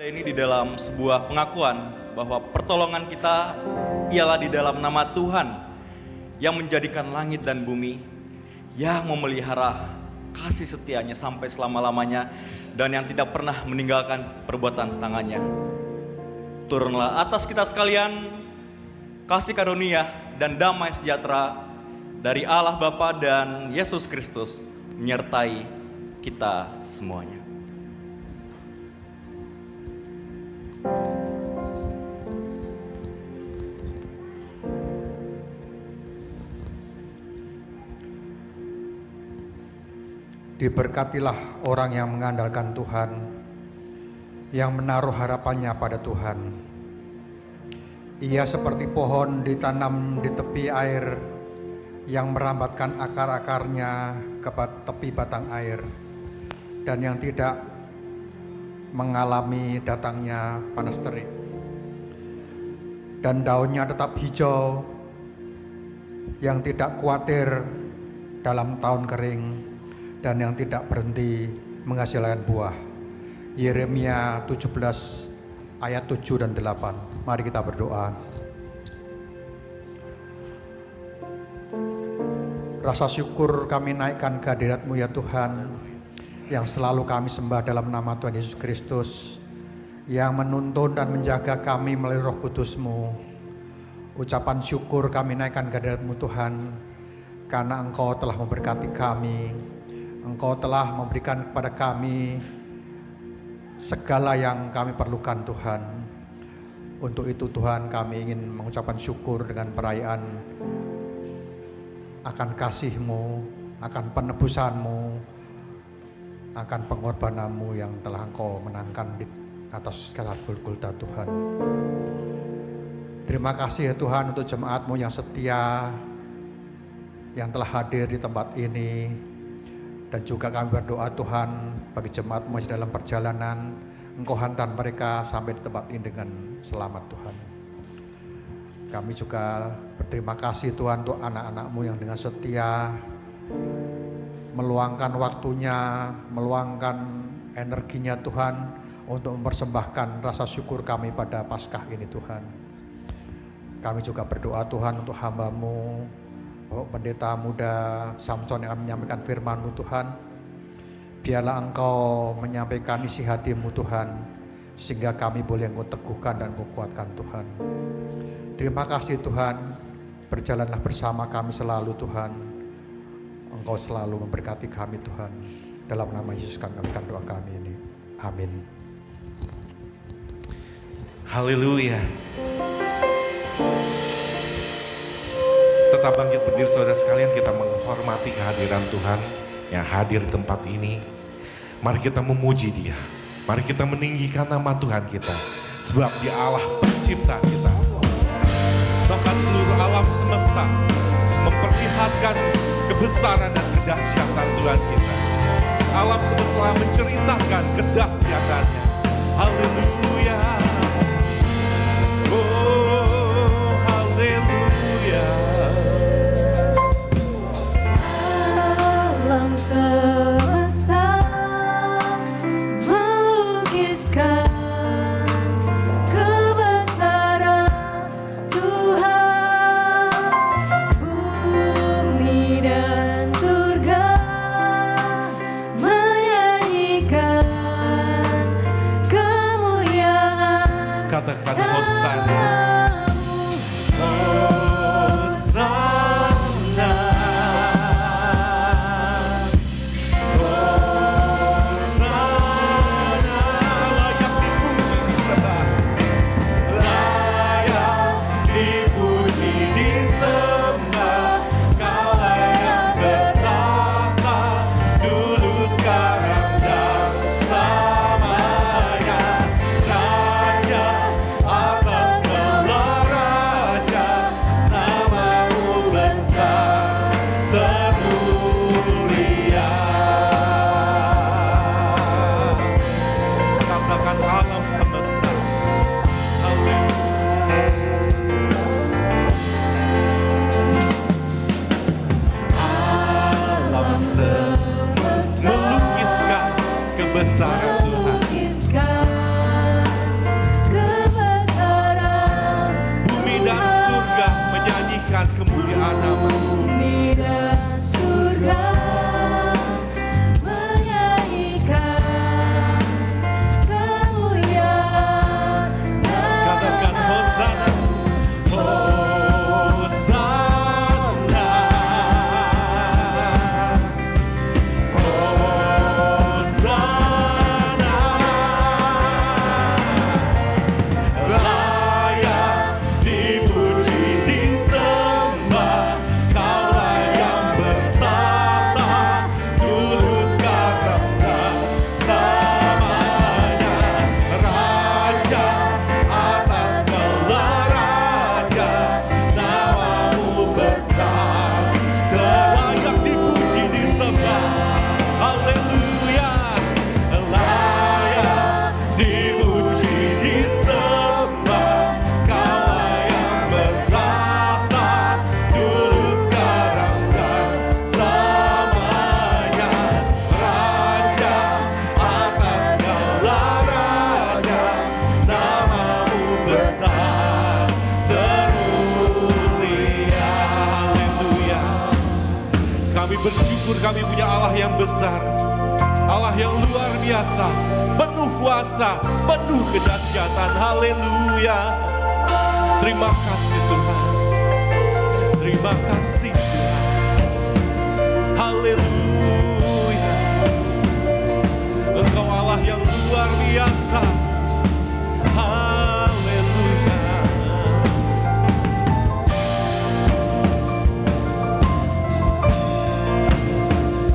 Ini di dalam sebuah pengakuan bahwa pertolongan kita ialah di dalam nama Tuhan yang menjadikan langit dan bumi, yang memelihara kasih setianya sampai selama-lamanya, dan yang tidak pernah meninggalkan perbuatan tangannya. Turunlah atas kita sekalian kasih karunia dan damai sejahtera dari Allah Bapa dan Yesus Kristus menyertai kita semuanya. Diberkatilah orang yang mengandalkan Tuhan, yang menaruh harapannya pada Tuhan. Ia seperti pohon ditanam di tepi air, yang merambatkan akar-akarnya ke tepi batang air, dan yang tidak mengalami datangnya panas terik. Dan daunnya tetap hijau, yang tidak khawatir dalam tahun kering, dan yang tidak berhenti menghasilkan buah. Yeremia 17 ayat 7 dan 8. Mari kita berdoa. Rasa syukur kami naikkan ke hadirat-Mu ya Tuhan, yang selalu kami sembah dalam nama Tuhan Yesus Kristus, yang menuntun dan menjaga kami melalui Roh Kudus-Mu. Ucapan syukur kami naikkan ke hadirat-Mu Tuhan, karena Engkau telah memberkati kami. Engkau telah memberikan kepada kami segala yang kami perlukan Tuhan. Untuk itu Tuhan, kami ingin mengucapkan syukur dengan perayaan akan kasih-Mu, akan penebusan-Mu, akan pengorbanan-Mu yang telah Engkau menangkan di atas kayu Golgota Tuhan. Terima kasih ya Tuhan untuk jemaat-Mu yang setia, yang telah hadir di tempat ini. Dan juga kami berdoa Tuhan bagi jemaat-Mu dalam perjalanan, Engkau hantar mereka sampai di tempat ini dengan selamat Tuhan. Kami juga berterima kasih Tuhan untuk anak-anak-Mu yang dengan setia meluangkan waktunya, meluangkan energinya Tuhan untuk mempersembahkan rasa syukur kami pada Paskah ini Tuhan. Kami juga berdoa Tuhan untuk hamba-Mu, pendeta muda Samson yang akan menyampaikan firman-Mu Tuhan. Biarlah Engkau menyampaikan isi hati-Mu Tuhan, sehingga kami boleh Engkau teguhkan dan Engkau kuatkan Tuhan. Terima kasih Tuhan, berjalanlah bersama kami selalu Tuhan. Engkau selalu memberkati kami Tuhan. Dalam nama Yesus kami akan doa kami ini. Amin. Haleluya. Tetap bangkit berdiri saudara sekalian, kita menghormati kehadiran Tuhan yang hadir di tempat ini. Mari kita memuji Dia. Mari kita meninggikan nama Tuhan kita. Sebab Dia Allah pencipta kita. Bahkan seluruh alam semesta memperlihatkan kebesaran dan kedahsyatan Tuhan kita. Alam semesta menceritakan kedahsyatannya. Haleluya. Oh, haleluya. Alam semesta melukiskan kebesaran Tuhan. Bumi dan surga menyanyikan kemuliaan bersyukur kami punya Allah yang besar, Allah yang luar biasa, penuh kuasa, penuh kedahsyatan. Haleluya. Terima kasih Tuhan. Terima kasih Tuhan. Haleluya. Engkau Allah yang luar biasa. Haleluya.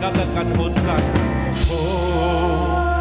Katakan Hosana. Hosana.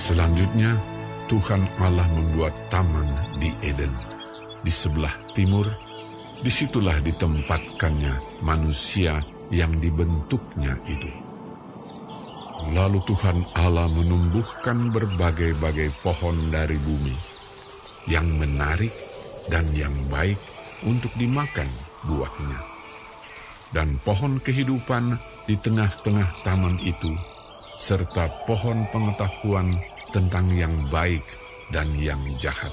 Selanjutnya, Tuhan Allah membuat taman di Eden. Di sebelah timur, disitulah ditempatkannya manusia yang dibentuknya itu. Lalu Tuhan Allah menumbuhkan berbagai-bagai pohon dari bumi, yang menarik dan yang baik untuk dimakan buahnya. Dan pohon kehidupan di tengah-tengah taman itu, serta pohon pengetahuan tentang yang baik dan yang jahat.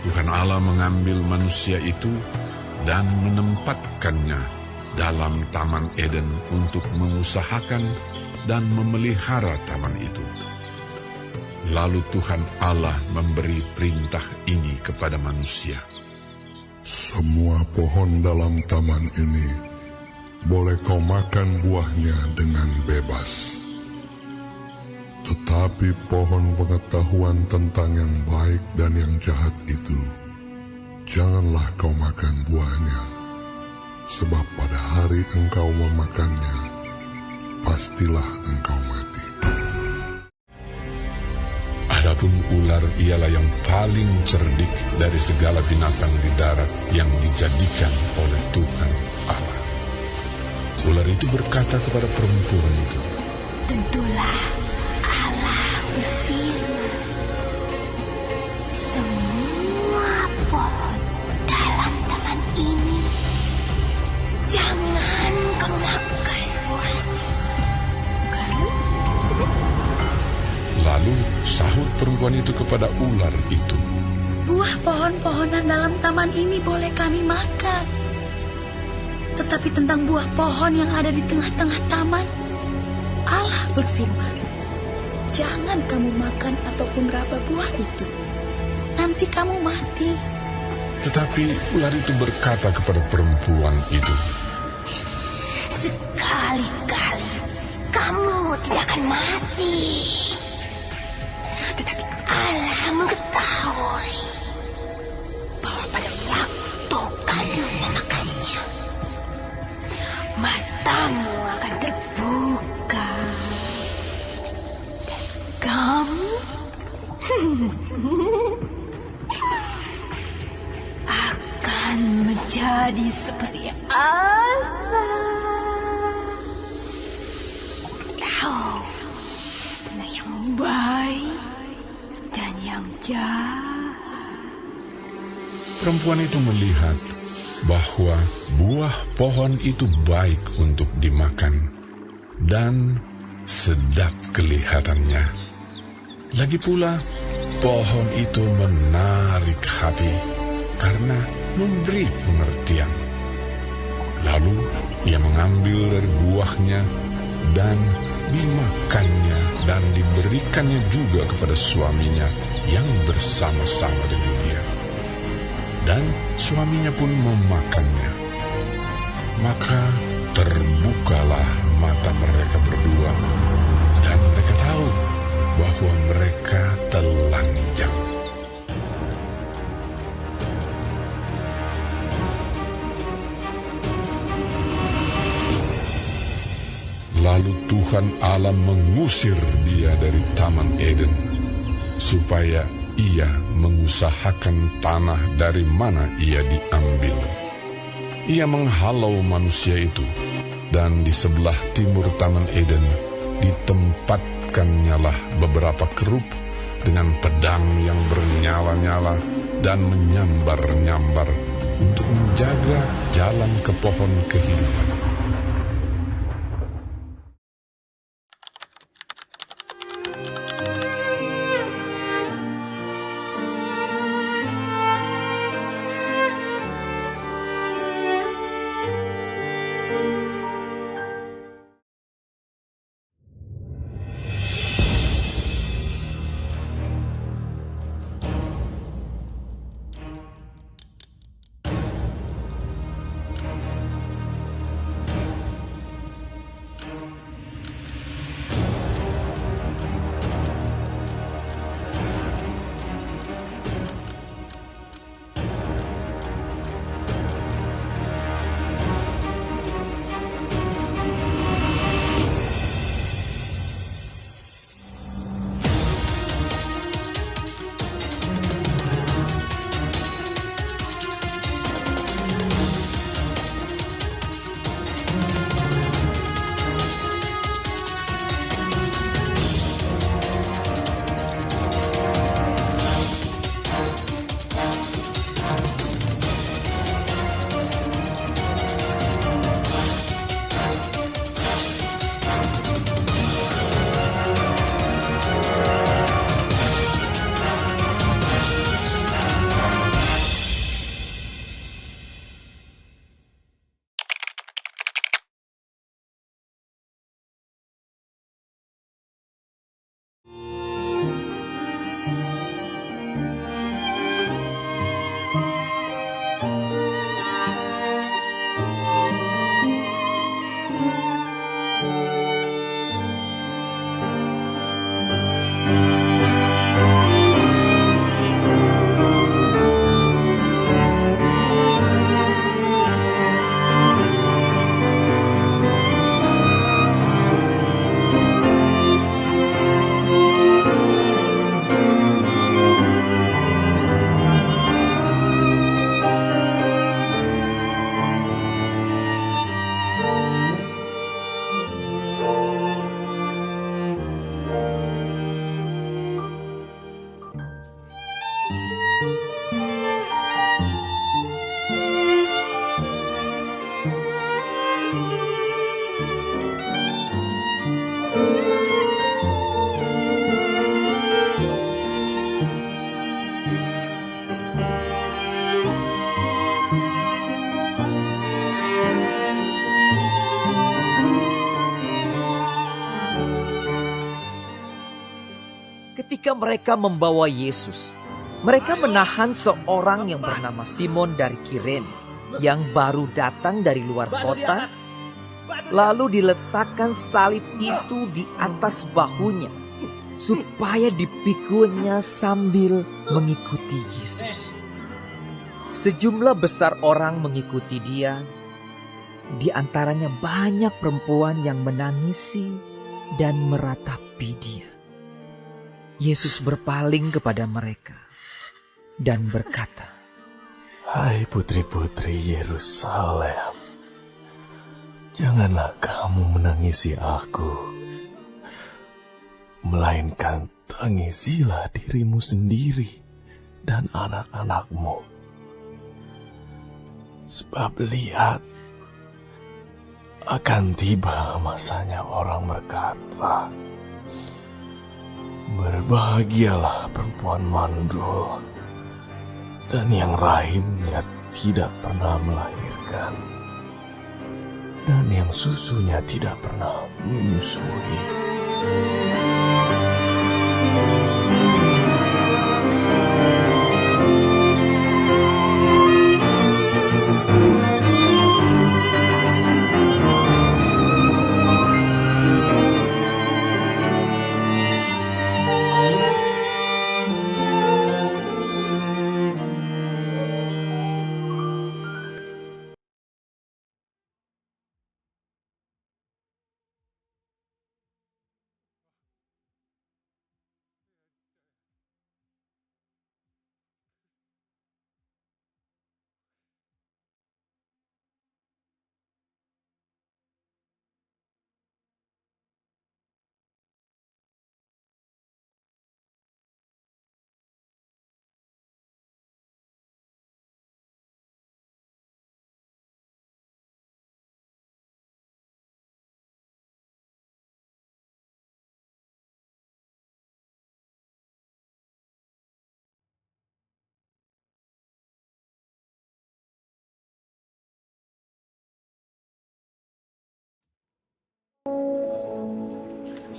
Tuhan Allah mengambil manusia itu dan menempatkannya dalam Taman Eden untuk mengusahakan dan memelihara taman itu. Lalu Tuhan Allah memberi perintah ini kepada manusia. Semua pohon dalam taman ini boleh kau makan buahnya dengan bebas. Tetapi pohon pengetahuan tentang yang baik dan yang jahat itu, janganlah kau makan buahnya, sebab pada hari engkau memakannya, pastilah engkau mati. Adapun ular ialah yang paling cerdik dari segala binatang di darat yang dijadikan oleh Tuhan Allah. Ular itu berkata kepada perempuan itu, tentulah Allah berfirman, semua pohon dalam taman ini jangan kau makan buahnya. Lalu sahut perempuan itu kepada ular itu, Buah pohon-pohonan dalam taman ini boleh kami makan. Tetapi tentang buah pohon yang ada di tengah-tengah taman, Allah berfirman, jangan kamu makan ataupun raba buah itu. Nanti kamu mati. Tetapi ular itu berkata kepada perempuan itu, Sekali-kali kamu tidak akan mati. Tetapi Allah mengetahui bahwa pada waktu kamu memakannya, matamu akan terbuka dan kamu akan akan menjadi seperti Allah. Kau yang baik dan yang jahat. Perempuan itu melihat bahwa buah pohon itu baik untuk dimakan dan sedap kelihatannya. Lagi pula, pohon itu menarik hati karena memberi pengertian. Lalu ia mengambil dari buahnya dan dimakannya dan diberikannya juga kepada suaminya yang bersama-sama dengan dia. Dan suaminya pun memakannya. Maka terbukalah mata mereka berdua dan mereka tahu bahwa mereka telanjang. Lalu Tuhan Allah mengusir dia dari Taman Eden, supaya ia mengusahakan tanah dari mana ia diambil. Ia menghalau manusia itu, dan di sebelah timur Taman Eden ditempatkannya lah beberapa kerub dengan pedang yang bernyala-nyala dan menyambar-nyambar untuk menjaga jalan ke pohon kehidupan. Ketika mereka membawa Yesus, mereka menahan seorang yang bernama Simon dari Kirene yang baru datang dari luar kota, lalu diletakkan salib itu di atas bahunya supaya dipikulnya sambil mengikuti Yesus. Sejumlah besar orang mengikuti dia, di antaranya banyak perempuan yang menangisi dan meratapi dia. Yesus berpaling kepada mereka dan berkata, Hai putri-putri Yerusalem, janganlah kamu menangisi aku, melainkan tangisilah dirimu sendiri dan anak-anakmu. Sebab lihat, akan tiba masanya orang berkata, berbahagialah perempuan mandul dan yang rahimnya tidak pernah melahirkan, dan yang susunya tidak pernah menyusui.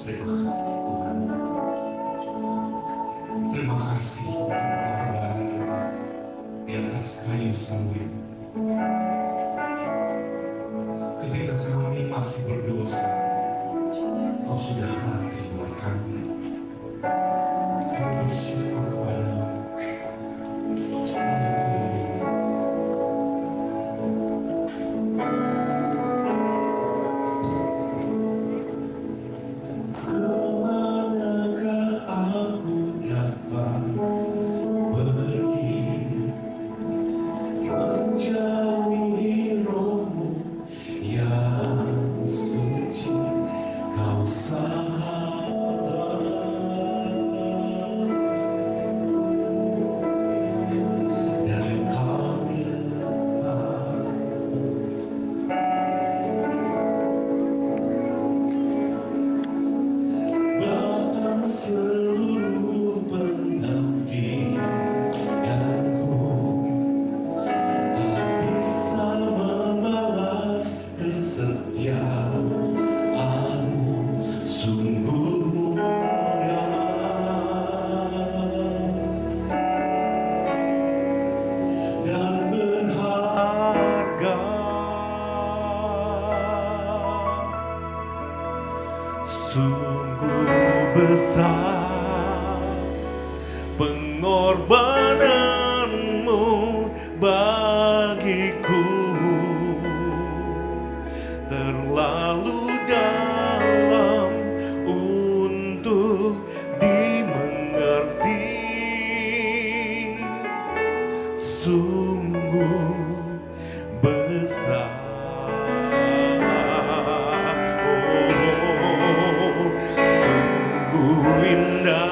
Terima kasih Tuhan. Terima kasih Tuhan di atas kayu salib. Ketika kami masih berdosa, Kau sudah mati buat kami. Kami bersyukur kepada-Mu. Sungguh besar pengorbananmu bagiku, terlalu dalam untuk dimengerti. Sungguh besar. Indah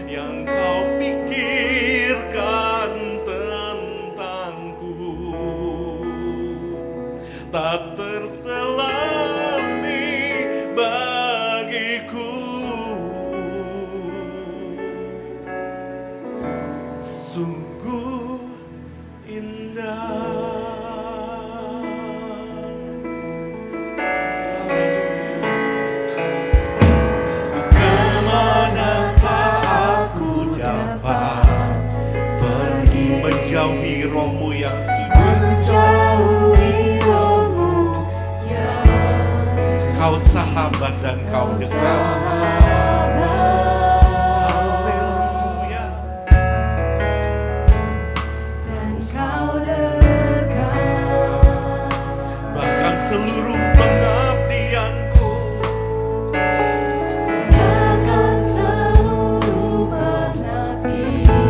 yang Kau pikirkan tentangku, tak terselami bagiku. Sungguh indah. Menjauhi rohmu yang menjauhi rohmu yang Kau sahabat dan Kau dekat. Haleluya. dan Kau dekat, Bahkan seluruh pengabdianku bahkan seluruh pengabdianmu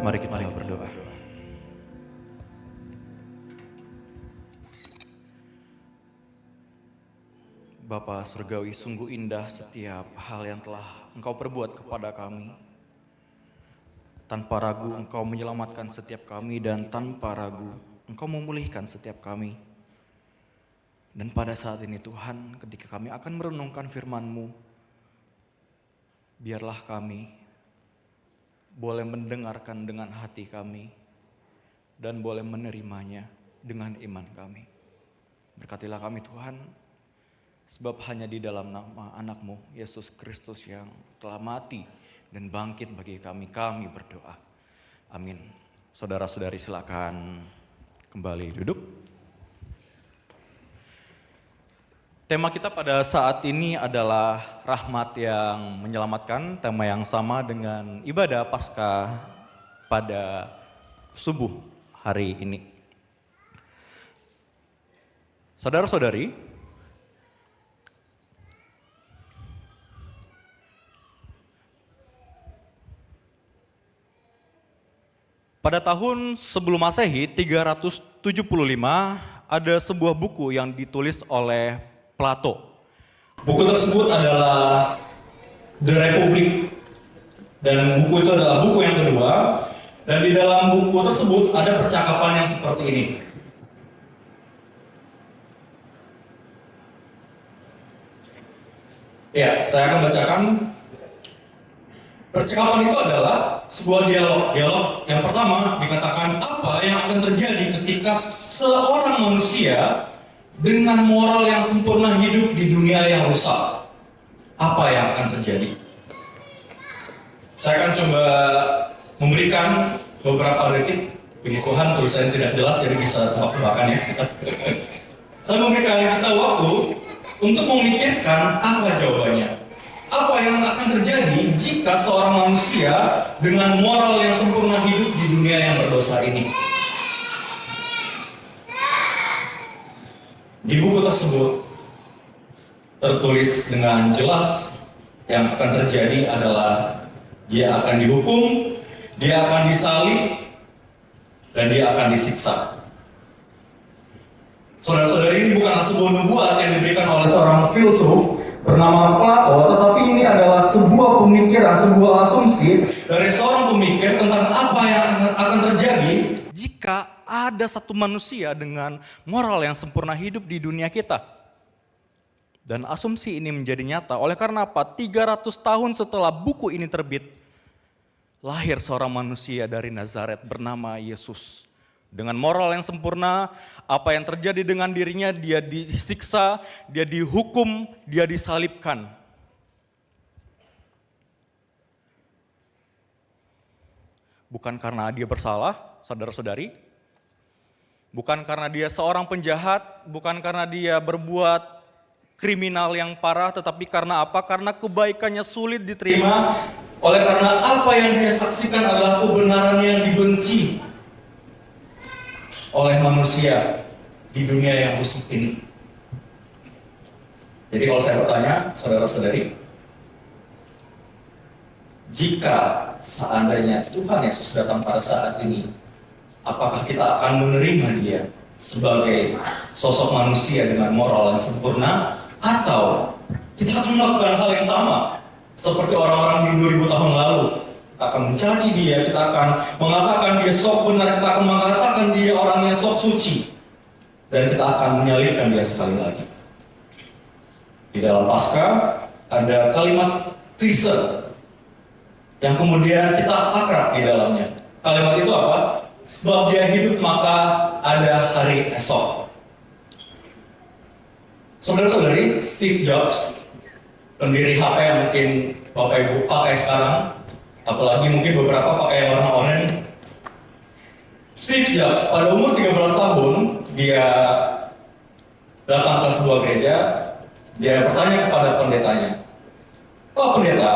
Mari kita berdoa. Bapa Surgawi, sungguh indah setiap hal yang telah Engkau perbuat kepada kami. Tanpa ragu Engkau menyelamatkan setiap kami, dan tanpa ragu Engkau memulihkan setiap kami. Dan pada saat ini Tuhan, ketika kami akan merenungkan firman-Mu, biarlah kami boleh mendengarkan dengan hati kami dan boleh menerimanya dengan iman kami. Berkatilah kami Tuhan, sebab hanya di dalam nama anak-Mu Yesus Kristus yang telah mati dan bangkit bagi kami berdoa. Amin. Saudara-saudari silakan kembali duduk. Tema kita pada saat ini adalah rahmat yang menyelamatkan, tema yang sama dengan ibadah Paskah pada subuh hari ini. Saudara-saudari, pada tahun sebelum Masehi 375 ada sebuah buku yang ditulis oleh Plato. Buku tersebut adalah The Republic, dan buku itu adalah buku yang kedua, dan di dalam buku tersebut ada percakapan yang seperti ini. Ya, saya akan bacakan. Percakapan itu adalah sebuah dialog. Dialog yang pertama dikatakan apa yang akan terjadi ketika seorang manusia dengan moral yang sempurna hidup di dunia yang rusak. Apa yang akan terjadi? Saya akan coba memberikan beberapa detik. Puji Tuhan tulisannya tidak jelas jadi bisa tebak-tebakan ya kita. Saya memberikan kita waktu untuk memikirkan apa jawabannya. Apa yang akan terjadi jika seorang manusia dengan moral yang sempurna hidup di dunia yang berdosa ini? Di buku tersebut tertulis dengan jelas yang akan terjadi adalah dia akan dihukum, dia akan disalib, dan dia akan disiksa. Saudara-saudari, ini bukanlah sebuah nubuat yang diberikan oleh seorang filsuf bernama Plato, tetapi ini adalah sebuah pemikiran, sebuah asumsi dari seorang pemikir tentang apa yang akan terjadi jika ada satu manusia dengan moral yang sempurna hidup di dunia kita. Dan asumsi ini menjadi nyata oleh karena apa? 300 tahun setelah buku ini terbit, lahir seorang manusia dari Nazaret bernama Yesus. Dengan moral yang sempurna, apa yang terjadi dengan dirinya, dia disiksa, dia dihukum, dia disalibkan. Bukan karena dia bersalah, saudara-saudari. Bukan karena dia seorang penjahat, bukan karena dia berbuat kriminal yang parah, tetapi karena apa? Karena kebaikannya sulit diterima, oleh karena apa yang dia saksikan adalah kebenaran yang dibenci oleh manusia di dunia yang busuk ini. Jadi kalau saya bertanya, saudara-saudari, jika seandainya Tuhan Yesus datang pada saat ini, apakah kita akan menerima dia sebagai sosok manusia dengan moral yang sempurna, atau kita akan melakukan hal yang sama seperti orang-orang di 2000 tahun lalu? Kita akan mencaci dia, kita akan mengatakan dia sok benar, kita akan mengatakan dia orang yang sok suci, dan kita akan menyalibkan dia sekali lagi. Di dalam Paskah ada kalimat klise yang kemudian kita akrab di dalamnya. Kalimat itu apa? Sebab dia hidup maka ada hari esok. Saudara-saudari, Steve Jobs, pendiri HP yang mungkin Bapak Ibu pakai sekarang, apalagi mungkin beberapa pakai yang warna oranye. Steve Jobs pada umur 13 tahun, dia datang ke sebuah gereja, dia bertanya kepada pendetanya, "Pak pendeta,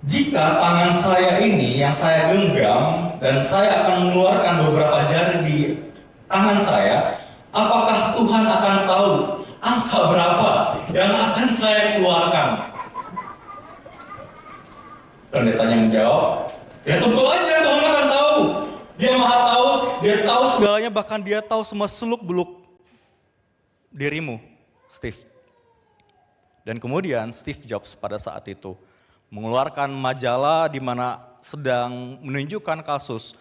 jika tangan saya ini yang saya genggam dan saya akan mengeluarkan beberapa jari di tangan saya, apakah Tuhan akan tahu angka berapa yang akan saya keluarkan?" Pendetanya menjawab, "Ya tentu aja Tuhan akan tahu. Dia maha tahu, dia tahu segalanya, bahkan dia tahu semua seluk-beluk dirimu, Steve." Dan kemudian Steve Jobs pada saat itu mengeluarkan majalah di mana sedang menunjukkan kasus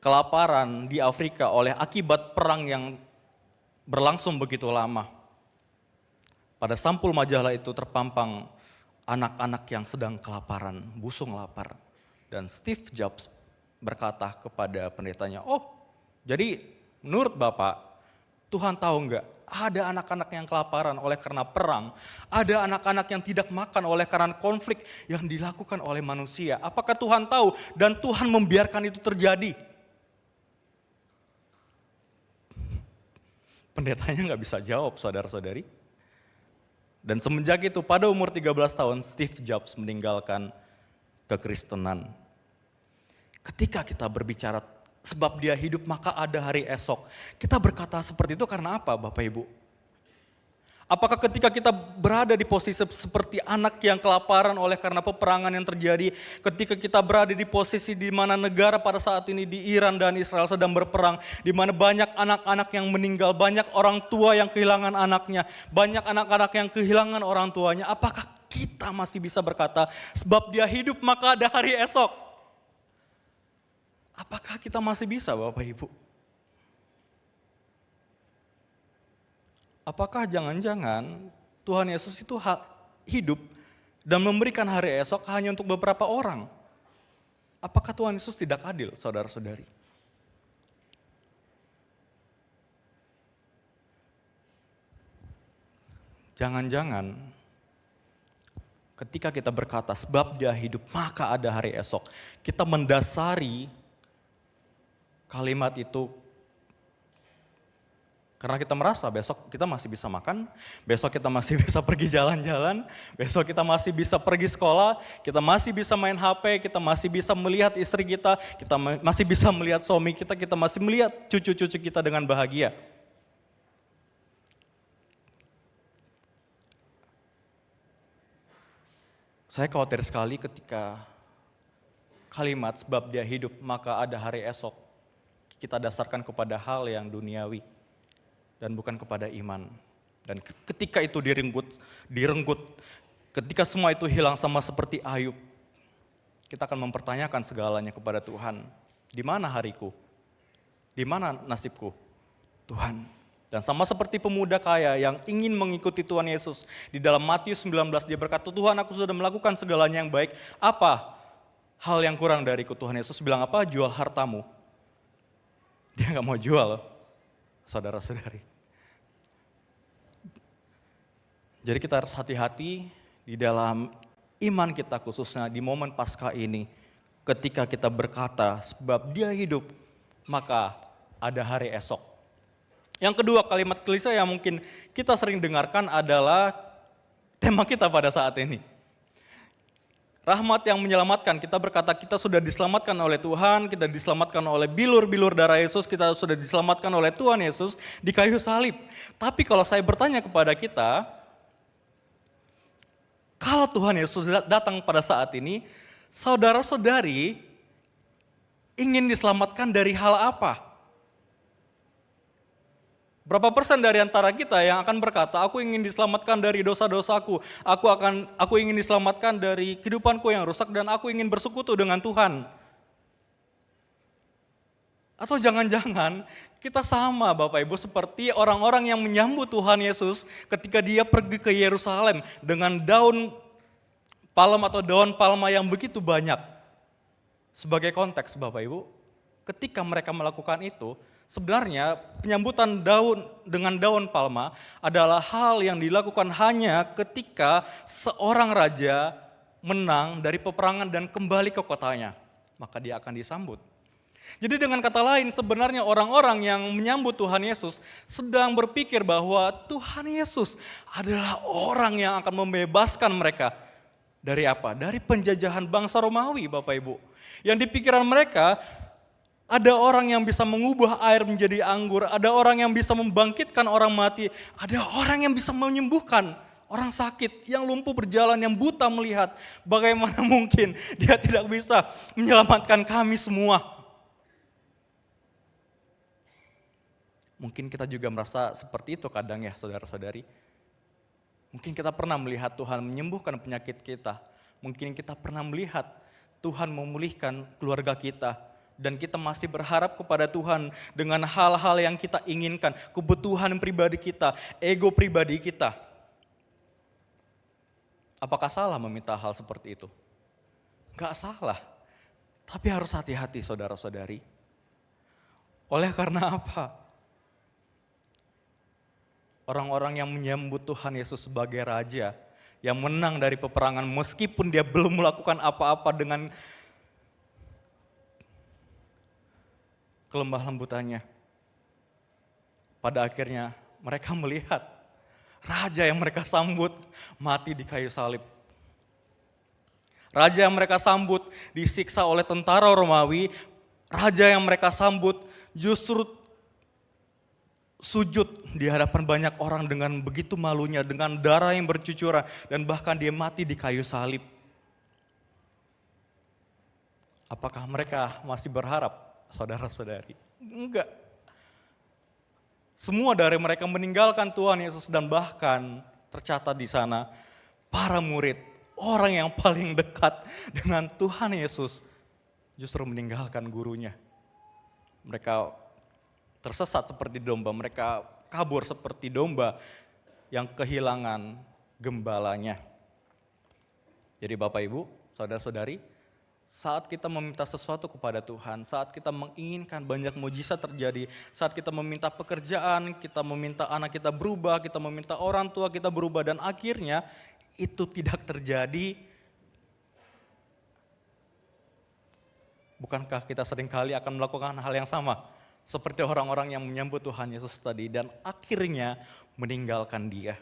kelaparan di Afrika oleh akibat perang yang berlangsung begitu lama. Pada sampul majalah itu terpampang anak-anak yang sedang kelaparan, busung lapar. Dan Steve Jobs berkata kepada pendetanya, "Oh, jadi menurut Bapak, Tuhan tahu enggak? Ada anak-anak yang kelaparan oleh karena perang, ada anak-anak yang tidak makan oleh karena konflik yang dilakukan oleh manusia. Apakah Tuhan tahu dan Tuhan membiarkan itu terjadi?" Pendetanya nggak bisa jawab, saudara-saudari. Dan semenjak itu pada umur 13 tahun Steve Jobs meninggalkan kekristenan. Ketika kita berbicara sebab dia hidup maka ada hari esok, kita berkata seperti itu karena apa Bapak Ibu? Apakah ketika kita berada di posisi seperti anak yang kelaparan oleh karena peperangan yang terjadi, ketika kita berada di posisi di mana negara pada saat ini di Iran dan Israel sedang berperang, di mana banyak anak-anak yang meninggal, banyak orang tua yang kehilangan anaknya, banyak anak-anak yang kehilangan orang tuanya, apakah kita masih bisa berkata, sebab dia hidup maka ada hari esok? Apakah kita masih bisa Bapak Ibu? Apakah jangan-jangan Tuhan Yesus itu hidup dan memberikan hari esok hanya untuk beberapa orang. Apakah Tuhan Yesus tidak adil, saudara-saudari? Jangan-jangan ketika kita berkata sebab dia hidup maka ada hari esok, kita mendasari kalimat itu karena kita merasa besok kita masih bisa makan, besok kita masih bisa pergi jalan-jalan, besok kita masih bisa pergi sekolah, kita masih bisa main HP, kita masih bisa melihat istri kita masih bisa melihat suami kita masih melihat cucu-cucu kita dengan bahagia. Saya khawatir sekali ketika kalimat sebab dia hidup maka ada hari esok kita dasarkan kepada hal yang duniawi dan bukan kepada iman. Dan ketika itu direnggut, ketika semua itu hilang sama seperti Ayub, kita akan mempertanyakan segalanya kepada Tuhan. Di mana hariku? Di mana nasibku? Tuhan. Dan sama seperti pemuda kaya yang ingin mengikuti Tuhan Yesus. Di dalam Matius 19 dia berkata, Tuhan aku sudah melakukan segalanya yang baik. Apa hal yang kurang dariku? Tuhan Yesus bilang apa? Jual hartamu. Dia gak mau jual loh, saudara-saudari. Jadi kita harus hati-hati di dalam iman kita khususnya di momen Paskah ini. Ketika kita berkata sebab dia hidup maka ada hari esok. Yang kedua kalimat klise yang mungkin kita sering dengarkan adalah tema kita pada saat ini. Rahmat yang menyelamatkan, kita berkata kita sudah diselamatkan oleh Tuhan, kita diselamatkan oleh bilur-bilur darah Yesus, kita sudah diselamatkan oleh Tuhan Yesus di kayu salib. Tapi kalau saya bertanya kepada kita, kalau Tuhan Yesus datang pada saat ini, saudara-saudari ingin diselamatkan dari hal apa? Berapa persen dari antara kita yang akan berkata, aku ingin diselamatkan dari dosa-dosaku, aku ingin diselamatkan dari kehidupanku yang rusak dan aku ingin bersekutu dengan Tuhan. Atau jangan-jangan kita sama Bapak Ibu seperti orang-orang yang menyambut Tuhan Yesus ketika dia pergi ke Yerusalem dengan daun palem atau daun palma yang begitu banyak. Sebagai konteks Bapak Ibu, ketika mereka melakukan itu, sebenarnya penyambutan dengan daun palma adalah hal yang dilakukan hanya ketika seorang raja menang dari peperangan dan kembali ke kotanya. Maka dia akan disambut. Jadi dengan kata lain sebenarnya orang-orang yang menyambut Tuhan Yesus sedang berpikir bahwa Tuhan Yesus adalah orang yang akan membebaskan mereka. Dari apa? Dari penjajahan bangsa Romawi Bapak Ibu. Yang di pikiran mereka, ada orang yang bisa mengubah air menjadi anggur, ada orang yang bisa membangkitkan orang mati, ada orang yang bisa menyembuhkan orang sakit, yang lumpuh berjalan, yang buta melihat. Bagaimana mungkin dia tidak bisa menyelamatkan kami semua? Mungkin kita juga merasa seperti itu kadang ya saudara-saudari. Mungkin kita pernah melihat Tuhan menyembuhkan penyakit kita. Mungkin kita pernah melihat Tuhan memulihkan keluarga kita. Dan kita masih berharap kepada Tuhan dengan hal-hal yang kita inginkan, kebutuhan pribadi kita, ego pribadi kita. Apakah salah meminta hal seperti itu? Enggak salah, tapi harus hati-hati saudara-saudari. Oleh karena apa? Orang-orang yang menyambut Tuhan Yesus sebagai Raja, yang menang dari peperangan meskipun dia belum melakukan apa-apa dengan kelemah lembutannya. Pada akhirnya mereka melihat raja yang mereka sambut mati di kayu salib. Raja yang mereka sambut disiksa oleh tentara Romawi, raja yang mereka sambut justru sujud di hadapan banyak orang dengan begitu malunya, dengan darah yang bercucuran dan bahkan dia mati di kayu salib. Apakah mereka masih berharap? Saudara-saudari, enggak. Semua dari mereka meninggalkan Tuhan Yesus dan bahkan tercatat di sana para murid, orang yang paling dekat dengan Tuhan Yesus justru meninggalkan gurunya. Mereka tersesat seperti domba, mereka kabur seperti domba yang kehilangan gembalanya. Jadi Bapak Ibu, saudara-saudari, saat kita meminta sesuatu kepada Tuhan, saat kita menginginkan banyak mujizat terjadi, saat kita meminta pekerjaan, kita meminta anak kita berubah, kita meminta orang tua kita berubah, dan akhirnya itu tidak terjadi, bukankah kita seringkali akan melakukan hal yang sama? Seperti orang-orang yang menyambut Tuhan Yesus tadi dan akhirnya meninggalkan Dia.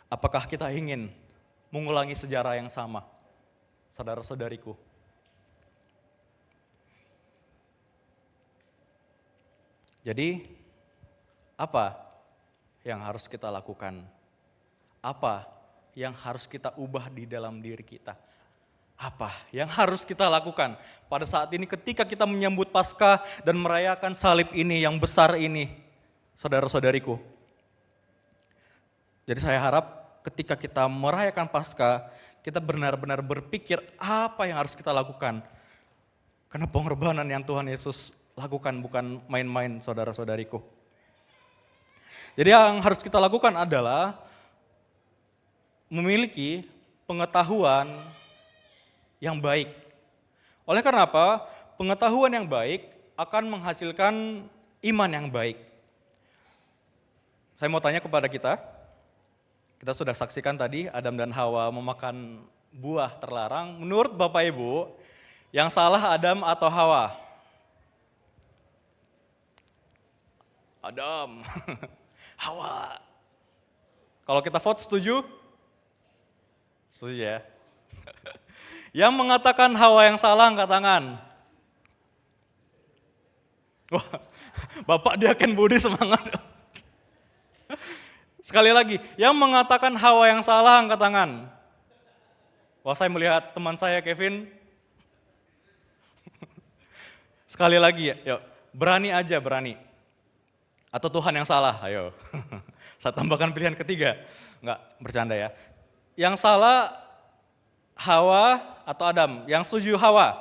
Apakah kita ingin mengulangi sejarah yang sama, saudara-saudariku? Jadi, apa yang harus kita lakukan? Apa yang harus kita ubah di dalam diri kita? Apa yang harus kita lakukan pada saat ini ketika kita menyambut Paskah dan merayakan salib ini yang besar ini, saudara-saudariku? Jadi saya harap ketika kita merayakan Paskah, kita benar-benar berpikir apa yang harus kita lakukan. Karena pengorbanan yang Tuhan Yesus lakukan bukan main-main, saudara-saudariku. Jadi yang harus kita lakukan adalah memiliki pengetahuan yang baik. Oleh karena apa? Pengetahuan yang baik akan menghasilkan iman yang baik. Saya mau tanya kepada kita sudah saksikan tadi Adam dan Hawa memakan buah terlarang. Menurut Bapak Ibu, yang salah Adam atau Hawa? Adam. Hawa. Kalau kita vote setuju? Setuju ya? Yang mengatakan Hawa yang salah angkat tangan. Wah, Bapak Diaken Budi semangat. Sekali lagi, yang mengatakan Hawa yang salah angkat tangan. Wah, saya melihat teman saya Kevin. Sekali lagi ya, yuk, berani aja, berani. Atau Tuhan yang salah, ayo. Saya tambahkan pilihan ketiga. Enggak, bercanda ya. Yang salah Hawa atau Adam? Yang setuju Hawa?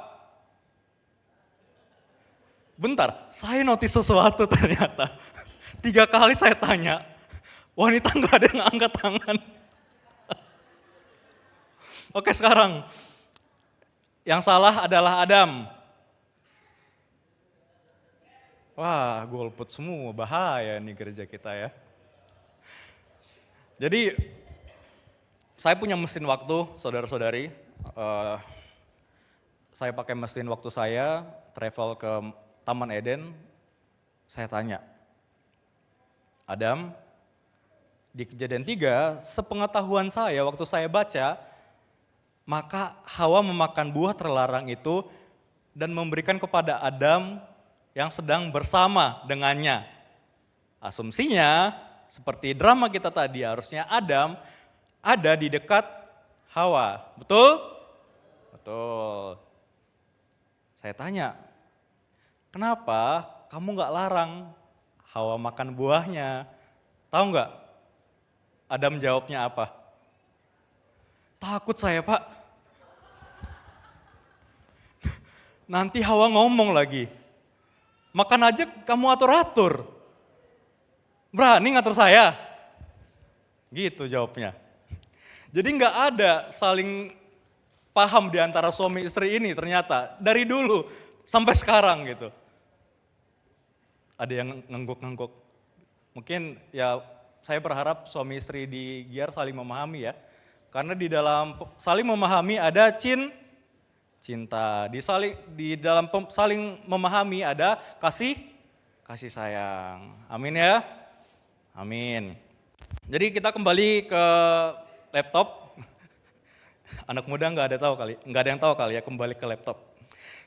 Bentar, saya notice sesuatu ternyata. 3 kali saya tanya, wanita nggak ada yang angkat tangan. Oke, sekarang yang salah adalah Adam. Wah, golput semua, bahaya nih gereja kita ya. Jadi saya punya mesin waktu, saudara-saudari. Saya pakai mesin waktu saya travel ke Taman Eden. Saya tanya, Adam, di Kejadian 3, sepengetahuan saya waktu saya baca, maka Hawa memakan buah terlarang itu dan memberikan kepada Adam yang sedang bersama dengannya. Asumsinya, seperti drama kita tadi, harusnya Adam ada di dekat Hawa. Betul? Betul. Saya tanya, kenapa kamu gak larang Hawa makan buahnya? Tahu gak? Adam jawabnya apa? Takut saya, Pak. Nanti Hawa ngomong lagi. Makan aja kamu atur-atur. Berani ngatur saya? Gitu jawabnya. Jadi nggak ada saling paham di antara suami istri ini ternyata. Dari dulu sampai sekarang gitu. Ada yang ngangguk-ngangguk. Mungkin ya saya berharap suami istri di Giar saling memahami ya. Karena di dalam saling memahami ada cinta, di dalam saling memahami ada kasih sayang. Amin ya. Amin. Jadi kita kembali ke laptop. Anak muda nggak ada yang tahu kali ya, kembali ke laptop.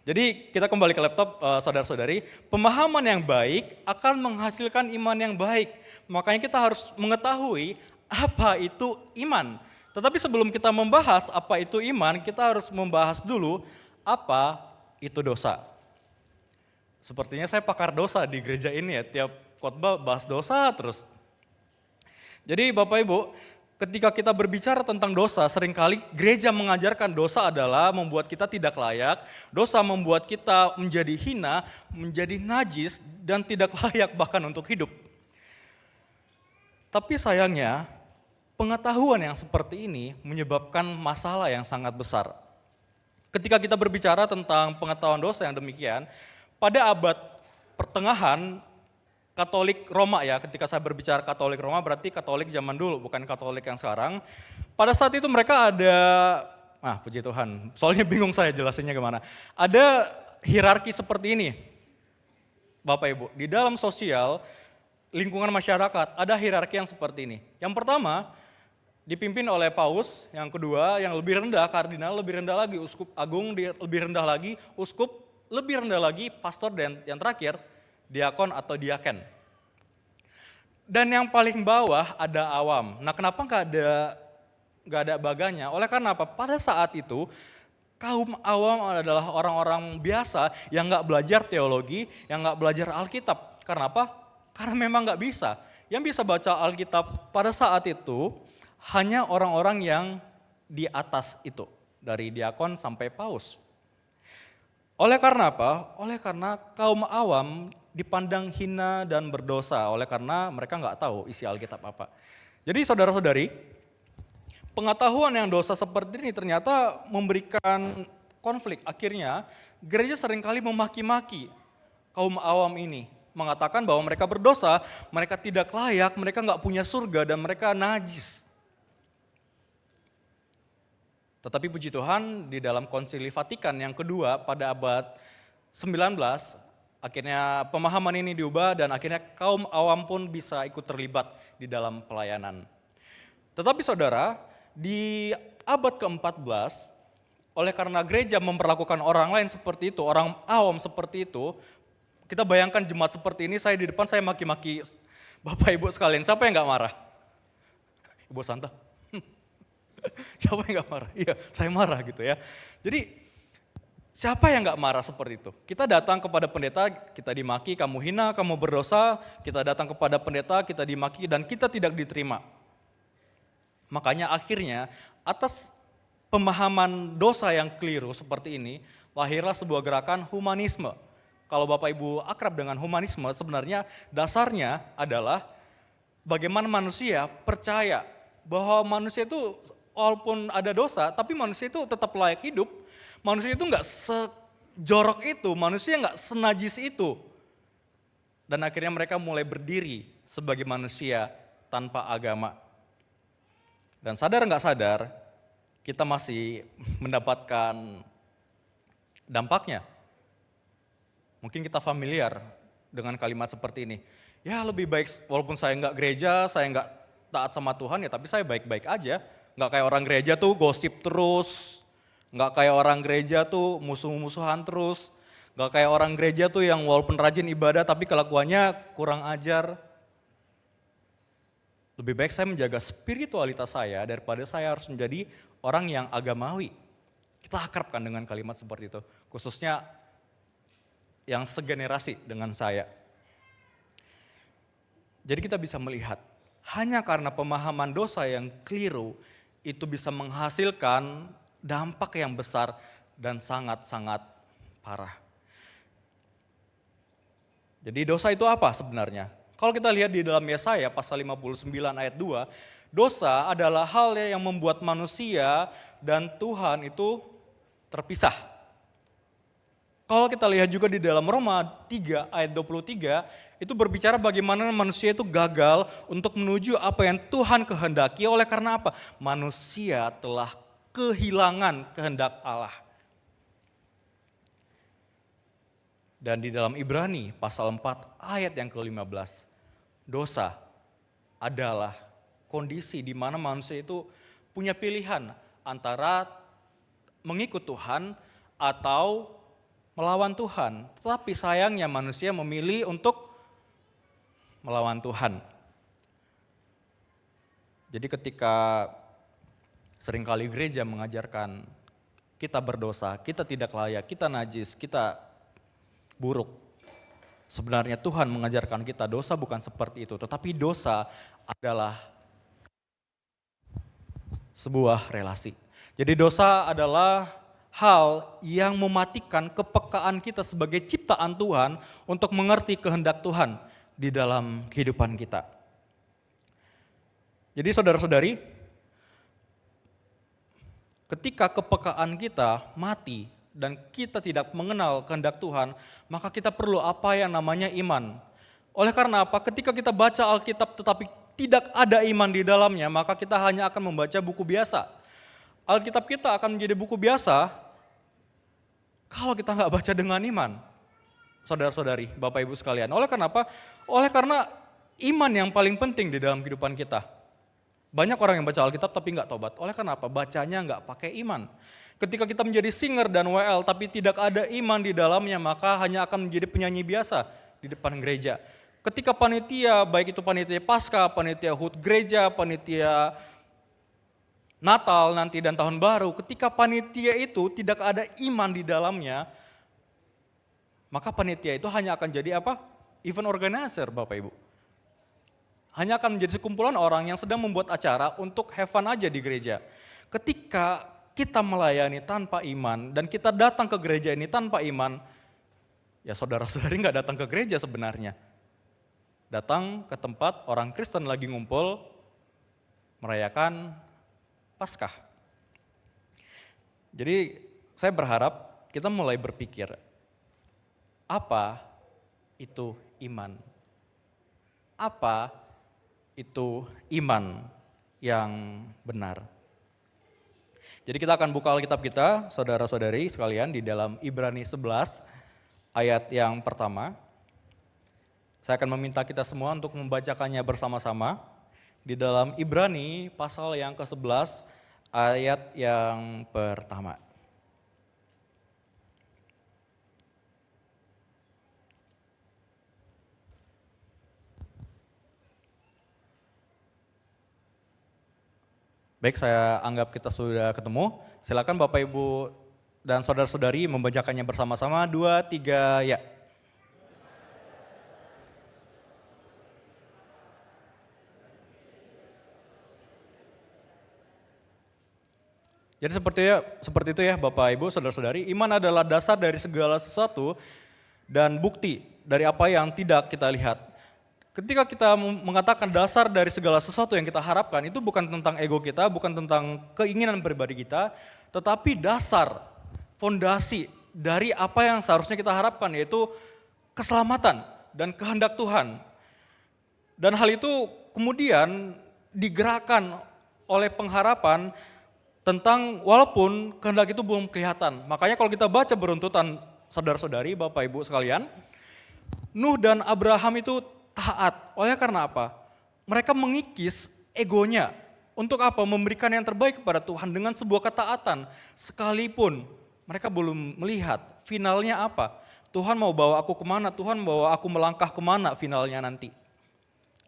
Jadi kita kembali ke laptop, saudara-saudari. Pemahaman yang baik akan menghasilkan iman yang baik. Makanya kita harus mengetahui apa itu iman. Tetapi sebelum kita membahas apa itu iman, kita harus membahas dulu apa itu dosa. Sepertinya saya pakar dosa di gereja ini ya, tiap khotbah bahas dosa terus. Jadi Bapak Ibu, ketika kita berbicara tentang dosa, seringkali gereja mengajarkan dosa adalah membuat kita tidak layak, dosa membuat kita menjadi hina, menjadi najis, dan tidak layak bahkan untuk hidup. Tapi sayangnya, pengetahuan yang seperti ini menyebabkan masalah yang sangat besar. Ketika kita berbicara tentang pengetahuan dosa yang demikian, pada abad pertengahan Katolik Roma ya, ketika saya berbicara Katolik Roma berarti Katolik zaman dulu, bukan Katolik yang sekarang. Pada saat itu mereka ada, puji Tuhan, soalnya bingung saya jelasinnya gimana. Ada hierarki seperti ini, Bapak Ibu, di dalam sosial, lingkungan masyarakat, ada hierarki yang seperti ini. Yang pertama, dipimpin oleh paus, yang kedua yang lebih rendah kardinal, lebih rendah lagi uskup agung, lebih rendah lagi uskup, lebih rendah lagi pastor, dan yang terakhir diakon atau diaken. Dan yang paling bawah ada awam. Nah, kenapa nggak ada baganya? Oleh karena apa? Pada saat itu kaum awam adalah orang-orang biasa yang nggak belajar teologi, yang nggak belajar Alkitab. Karena apa? Karena memang nggak bisa. Yang bisa baca Alkitab pada saat itu hanya orang-orang yang di atas itu, dari diakon sampai paus. Oleh karena apa? Oleh karena kaum awam dipandang hina dan berdosa, oleh karena mereka nggak tahu isi Alkitab apa. Jadi saudara-saudari, pengetahuan yang dosa seperti ini ternyata memberikan konflik. Akhirnya gereja seringkali memaki-maki kaum awam ini, mengatakan bahwa mereka berdosa, mereka tidak layak, mereka nggak punya surga, dan mereka najis. Tetapi puji Tuhan, di dalam Konsili Vatikan yang kedua pada abad 19, akhirnya pemahaman ini diubah dan akhirnya kaum awam pun bisa ikut terlibat di dalam pelayanan. Tetapi saudara, di abad ke-14, oleh karena gereja memperlakukan orang lain seperti itu, orang awam seperti itu, kita bayangkan jemaat seperti ini, saya di depan saya maki-maki Bapak Ibu sekalian, siapa yang gak marah? Ibu Santa? Siapa yang gak marah? Iya, saya marah gitu ya. Jadi siapa yang gak marah seperti itu? Kita datang kepada pendeta, kita dimaki, kamu hina, kamu berdosa. Kita datang kepada pendeta, kita dimaki dan kita tidak diterima. Makanya akhirnya atas pemahaman dosa yang keliru seperti ini, lahirlah sebuah gerakan humanisme. Kalau Bapak Ibu akrab dengan humanisme, sebenarnya dasarnya adalah bagaimana manusia percaya bahwa manusia itu walaupun ada dosa, tapi manusia itu tetap layak hidup. Manusia itu nggak sejorok itu, manusia nggak senajis itu. Dan akhirnya mereka mulai berdiri sebagai manusia tanpa agama. Dan sadar nggak sadar, kita masih mendapatkan dampaknya. Mungkin kita familiar dengan kalimat seperti ini. Ya lebih baik, walaupun saya nggak gereja, saya nggak taat sama Tuhan ya, tapi saya baik-baik aja. Nggak kayak orang gereja tuh gosip terus, nggak kayak orang gereja tuh musuh-musuhan terus, nggak kayak orang gereja tuh yang walaupun rajin ibadah tapi kelakuannya kurang ajar. Lebih baik saya menjaga spiritualitas saya daripada saya harus menjadi orang yang agamawi. Kita akrabkan dengan kalimat seperti itu, khususnya yang segenerasi dengan saya. Jadi kita bisa melihat, hanya karena pemahaman dosa yang keliru, itu bisa menghasilkan dampak yang besar dan sangat-sangat parah. Jadi dosa itu apa sebenarnya? Kalau kita lihat di dalam Yesaya pasal 59 ayat 2, dosa adalah hal yang membuat manusia dan Tuhan itu terpisah. Kalau kita lihat juga di dalam Roma 3 ayat 23, itu berbicara bagaimana manusia itu gagal untuk menuju apa yang Tuhan kehendaki. Oleh karena apa? Manusia telah kehilangan kehendak Allah. Dan di dalam Ibrani pasal 4 ayat yang ke-15, dosa adalah kondisi di mana manusia itu punya pilihan antara mengikut Tuhan atau melawan Tuhan. Tetapi sayangnya manusia memilih untuk melawan Tuhan. Jadi ketika seringkali gereja mengajarkan kita berdosa, kita tidak layak, kita najis, kita buruk. Sebenarnya Tuhan mengajarkan kita dosa bukan seperti itu, tetapi dosa adalah sebuah relasi. Jadi dosa adalah hal yang mematikan kepekaan kita sebagai ciptaan Tuhan untuk mengerti kehendak Tuhan di dalam kehidupan kita. Jadi saudara-saudari, ketika kepekaan kita mati dan kita tidak mengenal kehendak Tuhan, maka kita perlu apa yang namanya iman. Oleh karena apa? Ketika kita baca Alkitab tetapi tidak ada iman di dalamnya, maka kita hanya akan membaca buku biasa. Alkitab kita akan menjadi buku biasa kalau kita nggak baca dengan iman. Saudara-saudari, Bapak Ibu sekalian. Oleh karena apa? Oleh karena iman yang paling penting di dalam kehidupan kita. Banyak orang yang baca Alkitab tapi nggak tobat. Oleh karena apa? Bacanya nggak pakai iman. Ketika kita menjadi singer dan WL tapi tidak ada iman di dalamnya, maka hanya akan menjadi penyanyi biasa di depan gereja. Ketika panitia, baik itu panitia Paskah, panitia HUT gereja, panitia Natal nanti dan Tahun Baru, ketika panitia itu tidak ada iman di dalamnya, maka panitia itu hanya akan jadi apa? Event organizer, Bapak Ibu. Hanya akan menjadi sekumpulan orang yang sedang membuat acara untuk have fun aja di gereja. Ketika kita melayani tanpa iman dan kita datang ke gereja ini tanpa iman, ya saudara-saudari nggak datang ke gereja sebenarnya. Datang ke tempat orang Kristen lagi ngumpul merayakan Paskah. Jadi saya berharap kita mulai berpikir, apa itu iman? Apa itu iman yang benar? Jadi kita akan buka Alkitab kita, saudara-saudari sekalian, di dalam Ibrani 11 ayat yang pertama. Saya akan meminta kita semua untuk membacakannya bersama-sama di dalam Ibrani pasal yang ke-11 ayat yang pertama. Baik, saya anggap kita sudah ketemu. Silakan Bapak Ibu dan saudara-saudari membacakannya bersama-sama. 2, 3, ya. Jadi seperti itu ya Bapak Ibu, saudara-saudari, iman adalah dasar dari segala sesuatu dan bukti dari apa yang tidak kita lihat. Ketika kita mengatakan dasar dari segala sesuatu yang kita harapkan, itu bukan tentang ego kita, bukan tentang keinginan pribadi kita, tetapi dasar, fondasi dari apa yang seharusnya kita harapkan, yaitu keselamatan dan kehendak Tuhan. Dan hal itu kemudian digerakkan oleh pengharapan tentang walaupun kehendak itu belum kelihatan. Makanya kalau kita baca beruntutan saudara-saudari, Bapak Ibu sekalian, Nuh dan Abraham itu taat. Oleh karena apa? Mereka mengikis egonya. Untuk apa? Memberikan yang terbaik kepada Tuhan dengan sebuah ketaatan. Sekalipun mereka belum melihat finalnya apa. Tuhan mau bawa aku kemana? Tuhan mau bawa aku melangkah kemana finalnya nanti.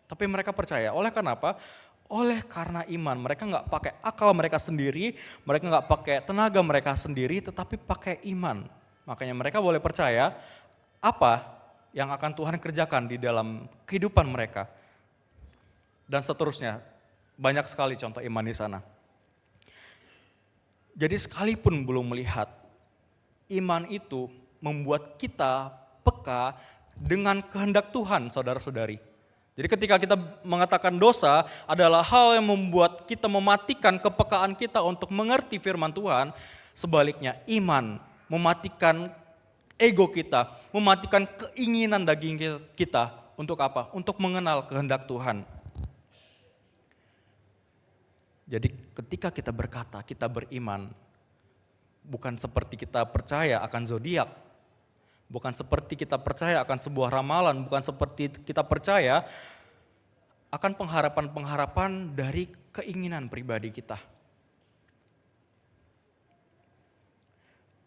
Tapi mereka percaya. Oleh karena apa? Oleh karena iman. Mereka nggak pakai akal mereka sendiri. Mereka nggak pakai tenaga mereka sendiri. Tetapi pakai iman. Makanya mereka boleh percaya apa yang akan Tuhan kerjakan di dalam kehidupan mereka. Dan seterusnya, banyak sekali contoh iman di sana. Jadi sekalipun belum melihat, iman itu membuat kita peka dengan kehendak Tuhan, saudara-saudari. Jadi ketika kita mengatakan dosa adalah hal yang membuat kita mematikan kepekaan kita untuk mengerti firman Tuhan, sebaliknya iman mematikan ego kita, mematikan keinginan daging kita untuk apa? Untuk mengenal kehendak Tuhan. Jadi ketika kita berkata, kita beriman, bukan seperti kita percaya akan zodiak, bukan seperti kita percaya akan sebuah ramalan, bukan seperti kita percaya akan pengharapan-pengharapan dari keinginan pribadi kita.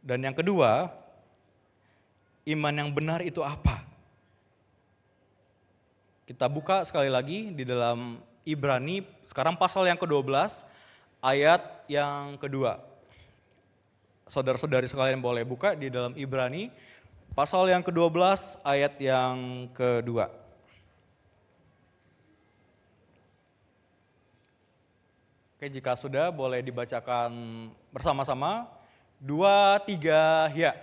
Dan yang kedua, iman yang benar itu apa? Kita buka sekali lagi di dalam Ibrani, sekarang pasal yang ke-12, ayat yang kedua. Saudara-saudari sekalian boleh buka di dalam Ibrani, pasal yang ke-12, ayat yang kedua. Oke, jika sudah boleh dibacakan bersama-sama. 2, 3, ya.